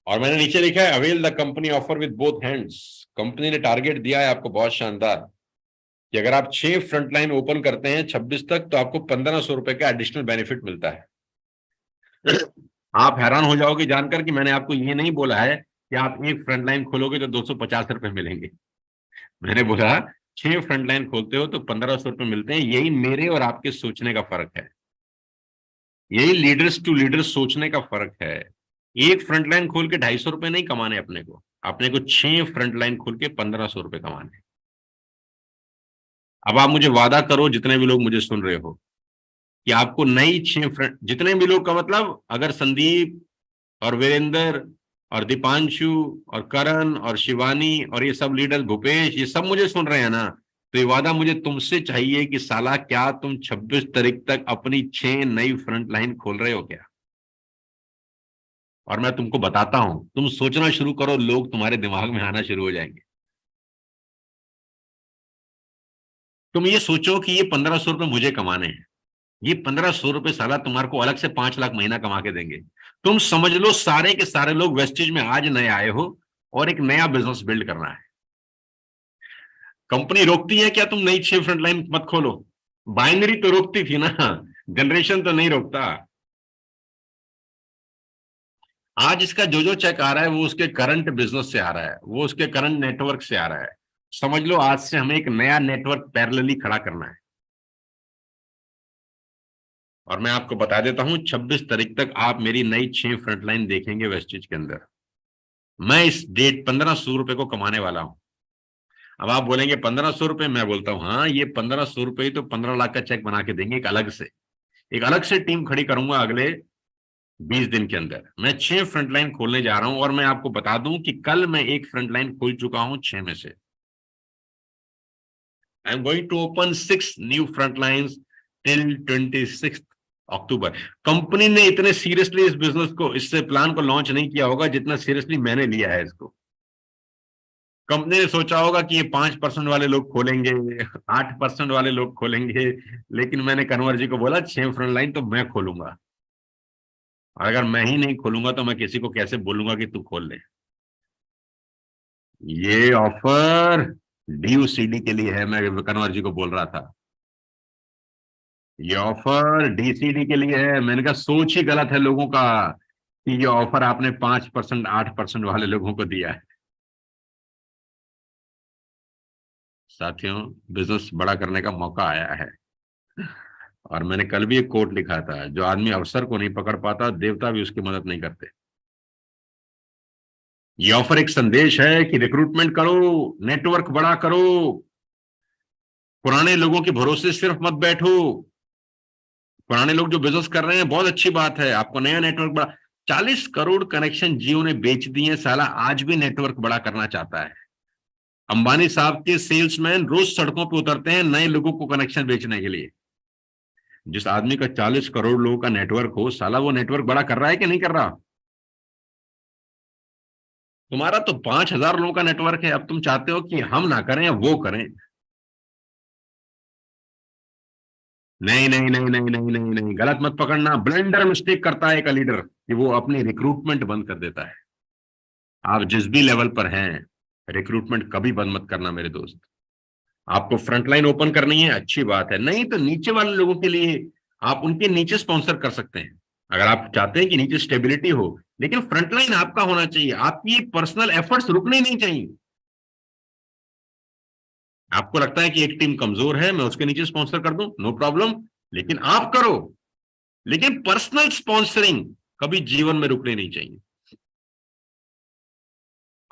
और मैंने नीचे लिखा है avail the company offer with both hands. Company ने टारगेट दिया है आपको बहुत शानदार, कि अगर आप 6 फ्रंटलाइन ओपन करते हैं 26 तक तो आपको 1500 रुपए का एडिशनल बेनिफिट मिलता है। आप हैरान हो जाओगे जानकर कि मैंने आपको ये नहीं बोला है कि आप एक फ्रंटलाइन खोलोगे तो 250 रुपए मिलेंगे। मैंने बोला 6 फ्रंटलाइन खोलते हो तो 1500 रुपए मिलते हैं। यही मेरे और आपके सोचने का फर्क है, यही लीडर्स टू लीडर्स सोचने का फर्क है। एक फ्रंटलाइन खोल के 250 रुपए नहीं कमाने अपने को 6 फ्रंटलाइन खोल के 1500 रुपए कमाने। अब आप मुझे वादा करो, जितने भी लोग मुझे सुन रहे हो, कि आपको नई 6 फ्रंट, जितने भी लोग का मतलब, अगर संदीप और वीरेंद्र और दीपांशु और करण और शिवानी और ये सब लीडर, भूपेश, ये सब मुझे सुन रहे हैं ना, तो ये वादा मुझे तुमसे चाहिए कि साला क्या तुम 26 तारीख तक अपनी 6 नई फ्रंट लाइन खोल रहे हो क्या? और मैं तुमको बताता हूं, तुम सोचना शुरू करो, लोग तुम्हारे दिमाग में आना शुरू हो जाएंगे। तुम ये सोचो कि ये 1500 रुपए मुझे कमाने हैं, ये 1500 रुपए साला तुम्हारे को अलग से 5 लाख महीना कमा के देंगे। तुम समझ लो सारे के सारे लोग वेस्टेज में आज नए आए हो और एक नया बिजनेस बिल्ड करना है। कंपनी रोकती है क्या तुम नई 6 फ्रंटलाइन मत खोलो? बाइनरी तो रोकती थी ना, जनरेशन तो नहीं रोकता। आज इसका जो जो चेक आ रहा है वो उसके करंट बिजनेस से आ रहा है, वो उसके करंट नेटवर्क से आ रहा है। समझ लो आज से हमें एक नया नेटवर्क पैरेलली खड़ा करना है। और मैं आपको बता देता हूं 26 तारीख तक आप मेरी नई 6 फ्रंटलाइन देखेंगे वेस्टेज के अंदर। मैं इस डेट 1500 रुपए को कमाने वाला हूं। अब आप बोलेंगे 1500 रुपए, मैं बोलता हूं हाँ, ये 1500 रुपए ही तो 15 लाख का चेक बना के देंगे। एक अलग से टीम खड़ी करूंगा अगले 20 दिन के अंदर। मैं 6 फ्रंटलाइन खोलने जा रहा हूं और मैं आपको बता दूं कि कल मैं एक फ्रंटलाइन खोल चुका हूं 6 में से। I am going to open 6 new front lines till 26 October. Company ने इतने सीरियसली इस बिजनेस को, इससे प्लान को लॉन्च नहीं किया होगा जितना सीरियसली मैंने लिया है इसको। कंपनी ने सोचा होगा कि ये 5% वाले लोग खोलेंगे, 8% वाले लोग खोलेंगे, लेकिन मैंने कन्वर जी को बोला 6 फ्रंट लाइन तो मैं खोलूंगा। और अगर मैं ही नहीं खोलूंगा तो मैं किसी को कैसे बोलूंगा कि तू खोल ले? ये ऑफर डीयूसीडी के लिए है, मैं कन्वर जी को बोल रहा था। ये ऑफर डीसीडी के लिए है। मैंने कहा सोच ही गलत है लोगों का कि ये ऑफर आपने 5%, 8% वाले लोगों को दिया है। साथियों, बिजनेस बड़ा करने का मौका आया है। और मैंने कल भी एक कोट लिखा था, जो आदमी अवसर को नहीं पकड़ पाता, देवता भी उसकी मदद नहीं करते। ये ऑफर एक संदेश है कि रिक्रूटमेंट करो, नेटवर्क बड़ा करो, पुराने लोगों के भरोसे सिर्फ मत बैठो। पुराने लोग जो बिजनेस कर रहे हैं बहुत अच्छी बात है, आपको नया नेटवर्क बड़ा। 40 करोड़ कनेक्शन जियो ने बेच दिए, साला आज भी नेटवर्क बड़ा करना चाहता है। अंबानी साहब के सेल्समैन रोज सड़कों पे उतरते हैं नए लोगों को कनेक्शन बेचने के लिए। जिस आदमी का 40 करोड़ लोगों का नेटवर्क हो, साला वो नेटवर्क बड़ा कर रहा है कि नहीं कर रहा? तुम्हारा तो 5,000 लोगों का नेटवर्क है, अब तुम चाहते हो कि हम ना करें या वो करें? नहीं नहीं नहीं नहीं नहीं नहीं नहीं, गलत मत पकड़ना। ब्लेंडर मिस्टेक करता है एक लीडर कि वो अपनी रिक्रूटमेंट बंद कर देता है। आप जिस भी लेवल पर हैं, रिक्रूटमेंट कभी बंद मत करना मेरे दोस्त। आपको फ्रंटलाइन ओपन करनी है, अच्छी बात है, नहीं तो नीचे वाले लोगों के लिए आप उनके नीचे स्पॉन्सर कर सकते हैं। अगर आप चाहते हैं कि नीचे स्टेबिलिटी हो, लेकिन फ्रंटलाइन आपका होना चाहिए, आपकी पर्सनल एफर्ट्स रुकने नहीं चाहिए। आपको लगता है कि एक टीम कमजोर है, मैं उसके नीचे स्पॉन्सर कर दूं, नो प्रॉब्लम, लेकिन आप करो। लेकिन पर्सनल स्पॉन्सरिंग कभी जीवन में रुकने नहीं चाहिए।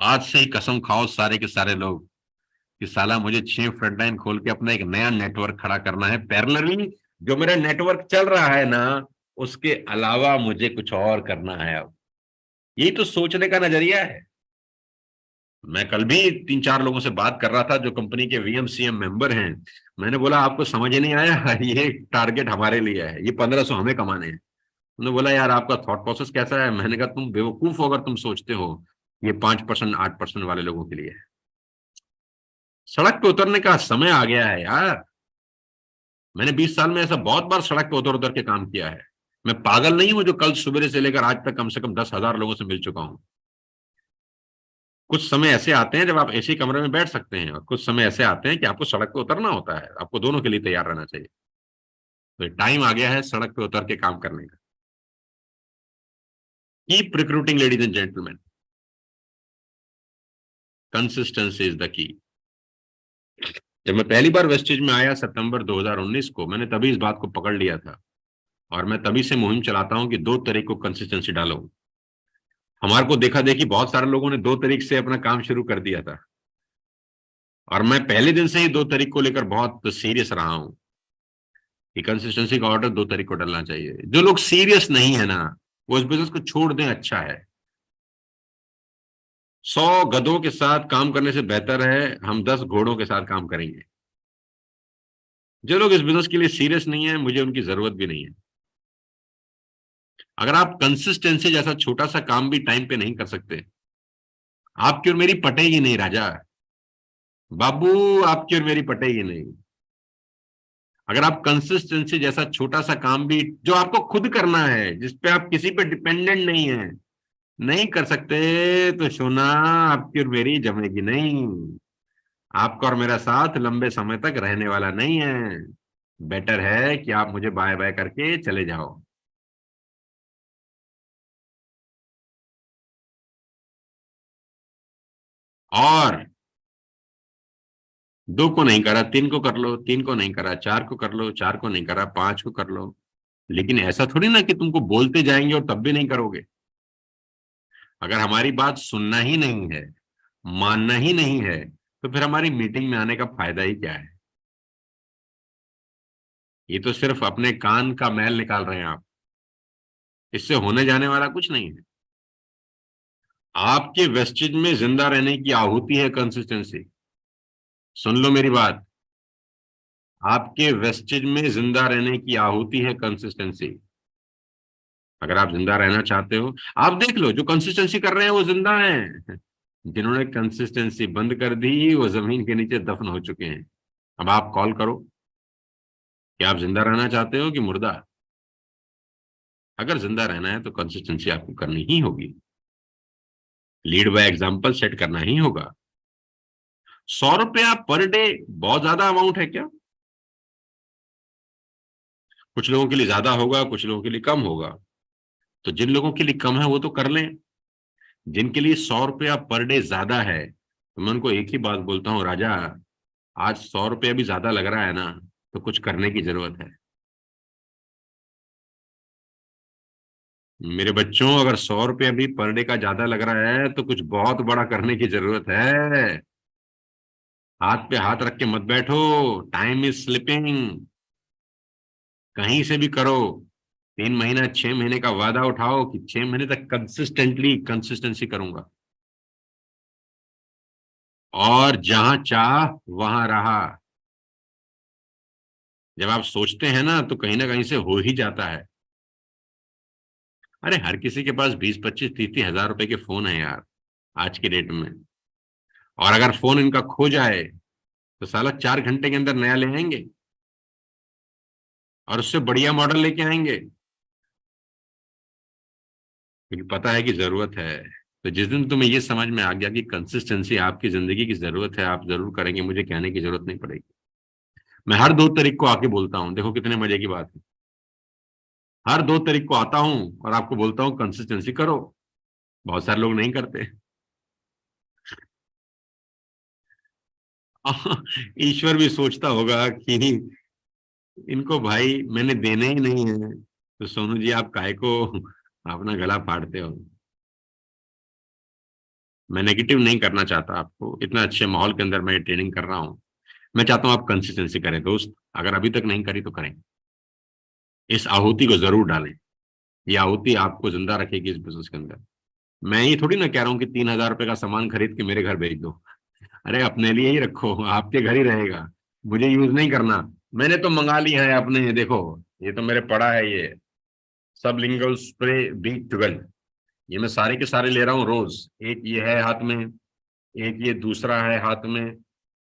आज से ही कसम खाओ सारे के सारे लोग कि साला मुझे 6 फ्रंटलाइन खोल के अपना एक नया नेटवर्क खड़ा करना है पैरेलली। जो मेरा नेटवर्क चल रहा है ना, उसके अलावा मुझे कुछ और करना है। अब यही तो सोचने का नजरिया है। मैं कल भी 3-4 लोगों से बात कर रहा था जो कंपनी के वीएमसीएम मेंबर हैं। मैंने बोला आपको समझ ही नहीं आया, ये टारगेट हमारे लिए है, ये 1500 हमें कमाने हैं। उन्होंने बोला यार आपका थॉट प्रोसेस कैसा है? मैंने कहा तुम बेवकूफ हो अगर तुम सोचते हो ये 5%, 8% वाले लोगों के लिए है। सड़क पे उतरने का समय आ गया है यार। मैंने 20 साल में ऐसा बहुत बार सड़क पे उतर उतर के काम किया है। मैं पागल नहीं हूं जो कल सुबह से लेकर आज तक कम से कम 10,000 लोगों से मिल चुका हूं। कुछ समय ऐसे आते हैं जब आप ऐसे कमरे में बैठ सकते हैं, और कुछ समय ऐसे आते हैं कि आपको सड़क पे उतरना होता है। आपको दोनों के लिए तैयार रहना चाहिए। तो टाइम आ गया है सड़क पे उतर के काम करने का। Keep recruiting ladies and gentleman, consistency is the key. जब मैं पहली बार वेस्टेज में आया सितंबर 2019 को, मैंने तभी इस बात को पकड़ लिया था। और मैं तभी से मुहिम चलाता हूं कि 2 तारीख को कंसिस्टेंसी डालो। हमारे को देखा देखी बहुत सारे लोगों ने 2 तारीख से अपना काम शुरू कर दिया था, और मैं पहले दिन से ही 2 तारीख को लेकर बहुत सीरियस रहा हूं कि कंसिस्टेंसी का ऑर्डर 2 तारीख को डलना चाहिए। जो लोग सीरियस नहीं है ना, वो इस बिजनेस को छोड़ दें, अच्छा है। 100 गधों के साथ काम करने से बेहतर है हम 10 घोड़ों के साथ काम करेंगे। जो लोग इस बिजनेस के लिए सीरियस नहीं है, मुझे उनकी जरूरत भी नहीं है। अगर आप कंसिस्टेंसी जैसा छोटा सा काम भी टाइम पे नहीं कर सकते, आपकी और मेरी पटेगी नहीं राजा बाबू, आपकी और मेरी पटेगी नहीं। अगर आप कंसिस्टेंसी जैसा छोटा सा काम भी जो आपको खुद करना है, जिसपे आप किसी पे डिपेंडेंट नहीं है, नहीं कर सकते, तो सोना आपकी और मेरी जमेगी नहीं। आपका और मेरा साथ लंबे समय तक रहने वाला नहीं है। बेटर है कि आप मुझे बाय बाय करके चले जाओ। और दो को नहीं करा तीन को कर लो, तीन को नहीं करा चार को कर लो, चार को नहीं करा पांच को कर लो। लेकिन ऐसा थोड़ी ना कि तुमको बोलते जाएंगे और तब भी नहीं करोगे। अगर हमारी बात सुनना ही नहीं है, मानना ही नहीं है, तो फिर हमारी मीटिंग में आने का फायदा ही क्या है? ये तो सिर्फ अपने कान का मैल निकाल रहे हैं आप। इससे होने जाने वाला कुछ नहीं है। आपके वेस्टेज में जिंदा रहने की आहुति है कंसिस्टेंसी। सुन लो मेरी बात। आपके वेस्टेज में जिंदा रहने की आहुति है कंसिस्टेंसी। अगर आप जिंदा रहना चाहते हो, आप देख लो जो कंसिस्टेंसी कर रहे हैं वो जिंदा हैं। जिन्होंने कंसिस्टेंसी बंद कर दी वो जमीन के नीचे दफन हो चुके हैं। अब आप कॉल करो कि आप जिंदा रहना चाहते हो कि मुर्दा। अगर जिंदा रहना है तो कंसिस्टेंसी आपको करनी ही होगी। लीड बाय एग्जांपल सेट करना ही होगा। 100 रुपया पर डे बहुत ज्यादा अमाउंट है क्या? कुछ लोगों के लिए ज्यादा होगा, कुछ लोगों के लिए कम होगा। तो जिन लोगों के लिए कम है वो तो कर लें। जिनके लिए 100 रुपया पर डे ज्यादा है, तो मैं उनको एक ही बात बोलता हूँ, राजा आज 100 रुपया भी ज्यादा लग रहा है ना, तो कुछ करने की जरूरत है। मेरे बच्चों, अगर 100 रुपया भी पर डे का ज्यादा लग रहा है तो कुछ बहुत बड़ा करने की जरूरत है। हाथ पे हाथ रख के मत बैठो। Time is slipping. कहीं से भी करो। 3 महीना 6 महीने का वादा उठाओ कि 6 महीने तक कंसिस्टेंटली कंसिस्टेंसी करूंगा। और जहां चाह वहां रहा। जब आप सोचते हैं ना कहीं से हो ही जाता है। अरे हर किसी के पास 20 25 30 30 हजार रुपए के फोन है यार, आज की डेट में। और अगर फोन इनका खो जाए तो साला 4 घंटे के अंदर नया ले आएंगे और उससे बढ़िया मॉडल लेके आएंगे। क्योंकि पता है कि जरूरत है। तो जिस दिन तुम्हें ये समझ में आ गया कि कंसिस्टेंसी आपकी जिंदगी की जरूरत है, आप जरूर करेंगे, मुझे कहने की जरूरत नहीं पड़ेगी। मैं हर 2 तारीख को आके बोलता हूँ, देखो कितने मजे की बात है। हर 2 तारीख को आता हूँ और आपको बोलता हूँ कंसिस्टेंसी करो। बहुत सारे लोग नहीं करते। ईश्वर भी सोचता होगा कि इनको भाई मैंने देने ही नहीं है, तो सोनू जी आप काहे को अपना गला फाड़ते हो। मैं नेगेटिव नहीं करना चाहता आपको, इतना अच्छे माहौल के अंदर मैं ट्रेनिंग कर रहा हूँ। मैं चाहता हूँ आप कंसिस्टेंसी करें दोस्त, अगर अभी तक नहीं करी तो करें। इस आहुति को जरूर डालें। ये आहुति आपको जिंदा रखेगी इस बिजनेस के अंदर। मैं ये थोड़ी ना कह रहा हूँ कि 3 हजार रुपए का सामान खरीद के मेरे घर भेज दो। अरे अपने लिए ही रखो, आपके घर ही रहेगा। मुझे यूज नहीं करना। मैंने तो मंगा लिया है अपने, देखो ये तो मेरे पड़ा है ये सबलिंगुअल स्प्रे B12। ये मैं सारे के सारे ले रहा हूँ रोज। एक ये है हाथ में, एक ये दूसरा है हाथ में,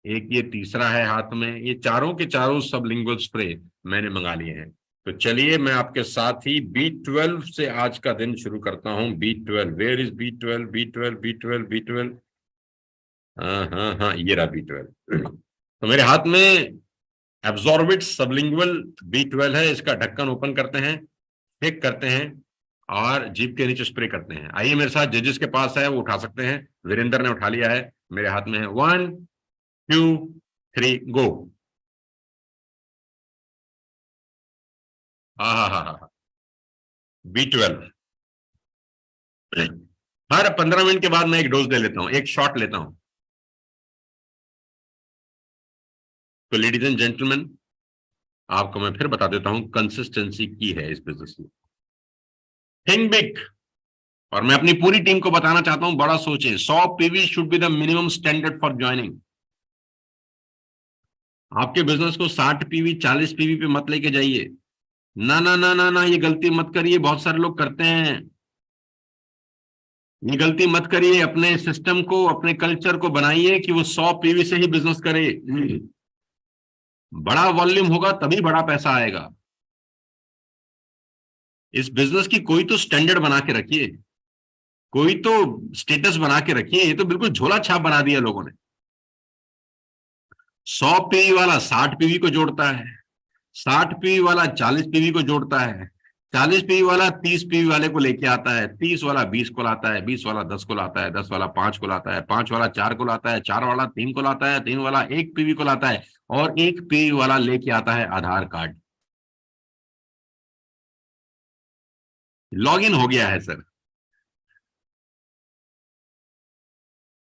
एक ये तीसरा है हाथ में। ये चारों के चारों सबलिंगुअल स्प्रे मैंने मंगा लिए हैं। तो चलिए मैं आपके साथ ही B12 से आज का दिन शुरू करता हूँ। B12, where is B12? B12, B12, B12। हाँ हाँ हाँ, ये रहा B12। तो मेरे हाथ में एब्जॉर्बिट सबलिंगुअल B12 है। इसका ढक्कन ओपन करते हैं, फेक करते हैं और जीभ के नीचे स्प्रे करते हैं। आइए मेरे साथ, जजेस के पास है वो उठा सकते हैं। वीरेंद्र ने उठा लिया है, मेरे हाथ में है। 1 2 3 गो। हाँ हाँ हाँ हाँ। B12 हर 15 मिनट के बाद मैं एक डोज ले लेता हूँ, एक शॉट लेता हूँ। तो लेडीज एंड जेंटलमैन, आपको मैं फिर बता देता हूं कंसिस्टेंसी की है इस बिजनेस में। Think big. और मैं अपनी पूरी टीम को बताना चाहता हूं, बड़ा सोचें। 100 PV should be the minimum standard for joining. आपके बिजनेस को 60 पीवी 40 पीवी पे मत लेके जाइए। ना ना ना ना ना, ये गलती मत करिए, बहुत सारे लोग करते हैं। ये गलती मत करिए। अपने सिस्टम को, अपने कल्चर को बनाइए कि वो 100 पीवी से ही बिजनेस करे। बड़ा वॉल्यूम होगा तभी बड़ा पैसा आएगा। इस बिजनेस की कोई तो स्टैंडर्ड बना के रखिए, कोई तो स्टेटस बना के रखिए। ये तो बिल्कुल झोला छाप बना दिया लोगों ने। 100 पीवी वाला 60 पीवी को जोड़ता है, 60 पीवी वाला 40 पीवी को जोड़ता है, 40 पीवी वाला 30 पीवी वाले को लेके आता है, 30 वाला 20 को लाता है, 20 वाला 10 को लाता है, 10 वाला 5 को लाता है, 5 वाला 4 को लाता है, 4 वाला 3 को लाता है, 3 वाला 1 पीवी को लाता है, और 1 पीवी वाला लेके आता है आधार कार्ड। लॉगिन हो गया है सर।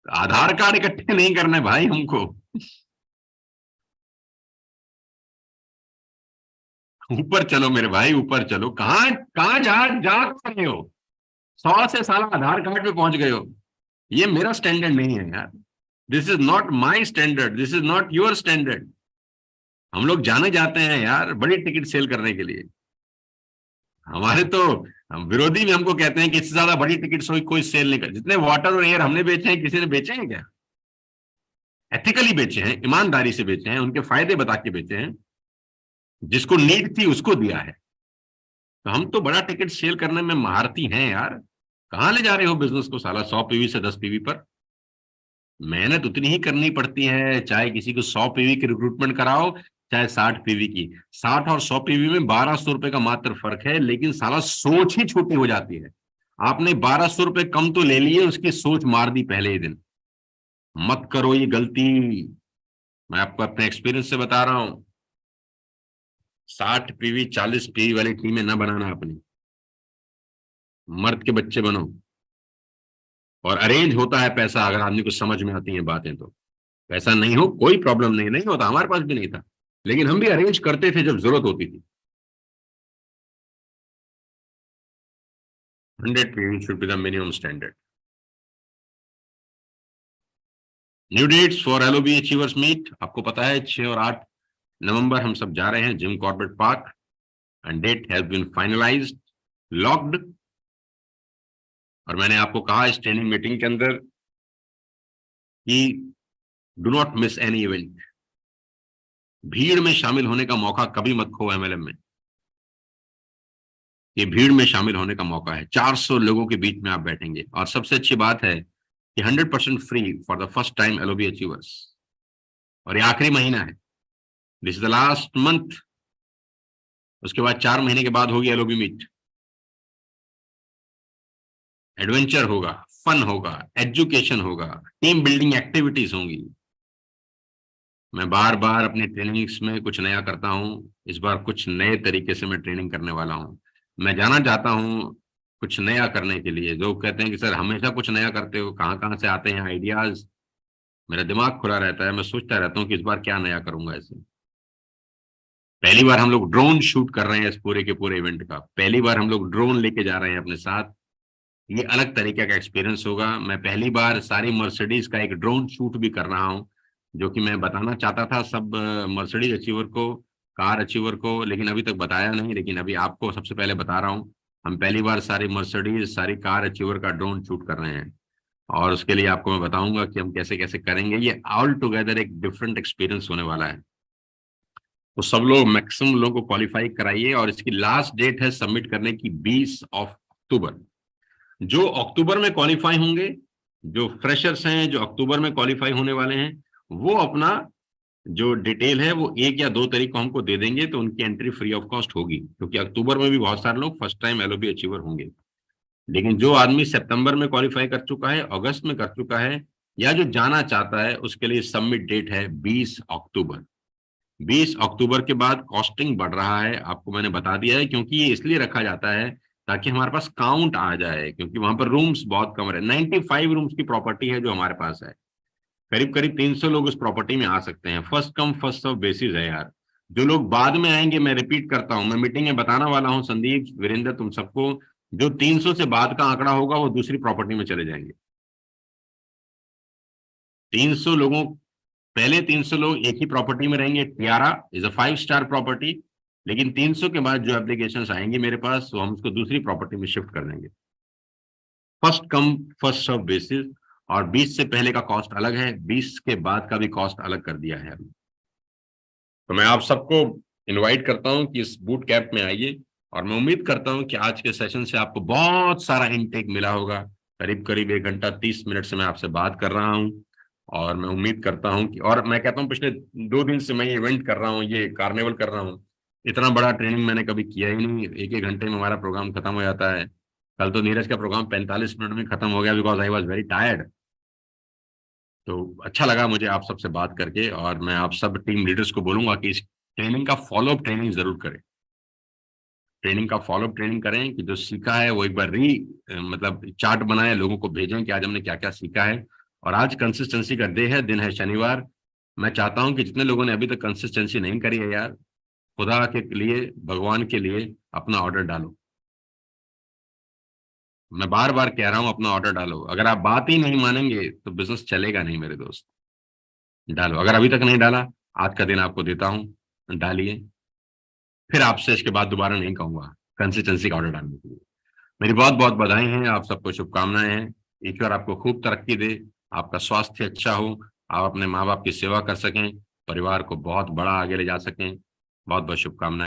आधार कार्ड इकट्ठे नहीं करने भाई हमको, ऊपर चलो मेरे भाई, ऊपर चलो। कहां कहां जा जा रहे हो? 100 से साला आधार कार्ड पे पहुंच गए हो। ये मेरा स्टैंडर्ड नहीं है यार। This is not my standard, this is not your standard. हम लोग जाने जाते हैं यार बड़ी टिकट सेल करने के लिए। हमारे तो हम विरोधी भी हमको कहते हैं कि इससे ज्यादा बड़ी टिकट कोई सेल नहीं कर। जितने वाटर और एयर हमने बेचे हैं, किसी ने बेचे हैं क्या? एथिकली बेचे हैं, ईमानदारी से बेचे हैं, उनके फायदे बता के बेचे हैं, जिसको नीड थी उसको दिया है। तो हम तो बड़ा टिकट सेल करने में महारती हैं यार। कहां ले जा रहे हो बिजनेस को साला 100 पीवी से 10 पीवी पर? मेहनत उतनी ही करनी पड़ती है, चाहे किसी को 100 पीवी की रिक्रूटमेंट कराओ, चाहे 60 पीवी की। 60 और 100 पीवी में 1200 रुपए का मात्र फर्क है, लेकिन साला सोच ही छोटी हो जाती है। आपने 1200 रुपए कम तो ले लिए, उसकी सोच मार दी पहले ही दिन। मत करो ये गलती, मैं आपको अपने एक्सपीरियंस से बता रहा हूं। 60 पीवी 40 पीवी वाली टीमें ना बनाना अपनी, मर्द के बच्चे बनो। और अरेंज होता है पैसा, अगर आदमी को समझ में आती हैं बातें तो। पैसा नहीं हो कोई प्रॉब्लम नहीं, नहीं होता, हमारे पास भी नहीं था, लेकिन हम भी अरेंज करते थे जब जरूरत होती थी। 100 PV should be the minimum standard. New dates for LOB achievers meet, आपको पता है 6 और 8 नवंबर हम सब जा रहे हैं Jim Corbett park, and date has been finalised, locked. और मैंने आपको कहा इस ट्रेनिंग मीटिंग के अंदर कि do not miss any event. भीड़ में शामिल होने का मौका कभी मत खो एमएलएम में। ये भीड़ में शामिल होने का मौका है, 400 लोगों के बीच में आप बैठेंगे, और सबसे अच्छी बात है कि 100% free for the first time LOB achievers. और ये आखिरी महीना है, this is the last month. उसके बाद 4 महीने के बाद होगी एलओबी मीट। एडवेंचर होगा, फन होगा, एजुकेशन होगा, टीम बिल्डिंग एक्टिविटीज होंगी। मैं बार बार अपनी ट्रेनिंग्स में कुछ नया करता हूं, इस बार कुछ नए तरीके से मैं ट्रेनिंग करने वाला हूं। मैं जाना चाहता हूं कुछ नया करने के लिए। लोग कहते हैं कि सर हमेशा कुछ नया करते हो, कहाँ कहाँ से आते हैं आइडियाज? मेरा दिमाग खुला रहता है, मैं सोचता रहता हूँ कि इस बार क्या नया करूंगा ऐसे। पहली बार हम लोग ड्रोन शूट कर रहे हैं इस पूरे के पूरे इवेंट का, पहली बार हम लोग ड्रोन लेके जा रहे हैं अपने साथ। ये अलग तरीके का एक्सपीरियंस होगा। मैं पहली बार सारी मर्सिडीज का एक ड्रोन शूट भी कर रहा हूँ, जो कि मैं बताना चाहता था सब मर्सिडीज अचीवर को, कार अचीवर को, लेकिन अभी तक बताया नहीं। लेकिन अभी आपको सबसे पहले बता रहा हूँ, हम पहली बार सारी मर्सिडीज सारी कार अचीवर का ड्रोन शूट कर रहे हैं। और उसके लिए आपको मैं बताऊंगा कि हम कैसे कैसे करेंगे। ये ऑल टुगेदर एक डिफरेंट एक्सपीरियंस होने वाला है। तो सब लोग, मैक्सिमम लोगों को क्वालिफाई कराइए, और इसकी लास्ट डेट है सबमिट करने की 20 अक्टूबर। जो अक्टूबर में क्वालिफाई होंगे, जो फ्रेशर्स हैं जो अक्टूबर में क्वालिफाई होने वाले हैं, वो अपना जो डिटेल है वो 1 या 2 तारीख को हमको दे देंगे, तो उनकी एंट्री फ्री ऑफ कॉस्ट होगी। क्योंकि अक्टूबर में भी बहुत सारे लोग फर्स्ट टाइम एलओबी अचीवर होंगे। लेकिन जो आदमी सितंबर में क्वालिफाई कर चुका है, अगस्त में कर चुका है, या जो जाना चाहता है, उसके लिए सबमिट डेट है 20 अक्टूबर। 20 अक्टूबर के बाद कॉस्टिंग बढ़ रहा है, आपको मैंने बता दिया है, क्योंकि ये इसलिए रखा जाता है ताकि हमारे पास काउंट आ जाए, क्योंकि वहां पर रूम्स बहुत कम रहे। 95 रूम्स की प्रॉपर्टी है जो हमारे पास है, करीब करीब 300 लोग उस प्रॉपर्टी में आ सकते हैं। First come first serve basis है यार। जो लोग बाद में आएंगे, मैं रिपीट करता हूं, मैं मीटिंग में बताने वाला हूं, संदीप, वीरेंद्र, तुम सबको, जो 300 से बाद का आंकड़ा होगा वो दूसरी प्रॉपर्टी में चले जाएंगे। 300 लोगों, पहले 300 लोग एक ही प्रॉपर्टी में रहेंगे। Tiara is a 5 star property, लेकिन 300 के बाद जो एप्लीकेशन आएंगे मेरे पास, तो हम उसको दूसरी प्रॉपर्टी में शिफ्ट कर देंगे, first come first serve basis. और 20 से पहले का कॉस्ट अलग है, 20 के बाद का भी कॉस्ट अलग कर दिया है अभी। तो मैं आप सबको इनवाइट करता हूं कि इस बूट कैंप में आइए, और मैं उम्मीद करता हूं कि आज के सेशन से आपको बहुत सारा इनटेक मिला होगा। करीब करीब 1 घंटा 30 मिनट से मैं आपसे बात कर रहा हूं, और मैं उम्मीद करता हूँ कि, और मैं कहता हूँ पिछले 2 दिन से मैं ये इवेंट कर रहा हूँ, ये कार्निवल कर रहा हूँ, इतना बड़ा ट्रेनिंग मैंने कभी किया ही नहीं। 1-1 घंटे में हमारा प्रोग्राम खत्म हो जाता है। कल तो नीरज का प्रोग्राम 45 मिनट में खत्म हो गया, because I was very tired. तो अच्छा लगा मुझे आप सबसे बात करके, और मैं आप सब टीम लीडर्स को बोलूंगा कि इस ट्रेनिंग का फॉलोअप ट्रेनिंग जरूर करें। ट्रेनिंग का फॉलोअप ट्रेनिंग करें कि जो सीखा है वो एक बार मतलब चार्ट बनाए, लोगों को भेजें कि आज हमने क्या क्या सीखा है। और आज कंसिस्टेंसी का डे है, दिन है शनिवार। मैं चाहता हूं कि जितने लोगों ने अभी तक कंसिस्टेंसी नहीं करी है यार, खुदा के लिए, भगवान के लिए अपना ऑर्डर डालो। मैं बार बार कह रहा हूं अपना ऑर्डर डालो। अगर आप बात ही नहीं मानेंगे तो बिजनेस चलेगा नहीं मेरे दोस्त। डालो, अगर अभी तक नहीं डाला, आज का दिन आपको देता हूं, डालिए। फिर आपसे इसके बाद दोबारा नहीं कहूंगा कंसिस्टेंसी का ऑर्डर डालने के लिए। मेरी बहुत बहुत बधाई हैं, आप सबको शुभकामनाएं हैं। ईश्वर आपको खूब तरक्की दे, आपका स्वास्थ्य अच्छा हो, आप अपने माँ बाप की सेवा कर सकें, परिवार को बहुत बड़ा आगे ले जा सकें। बहुत बहुत शुभकामनाएं।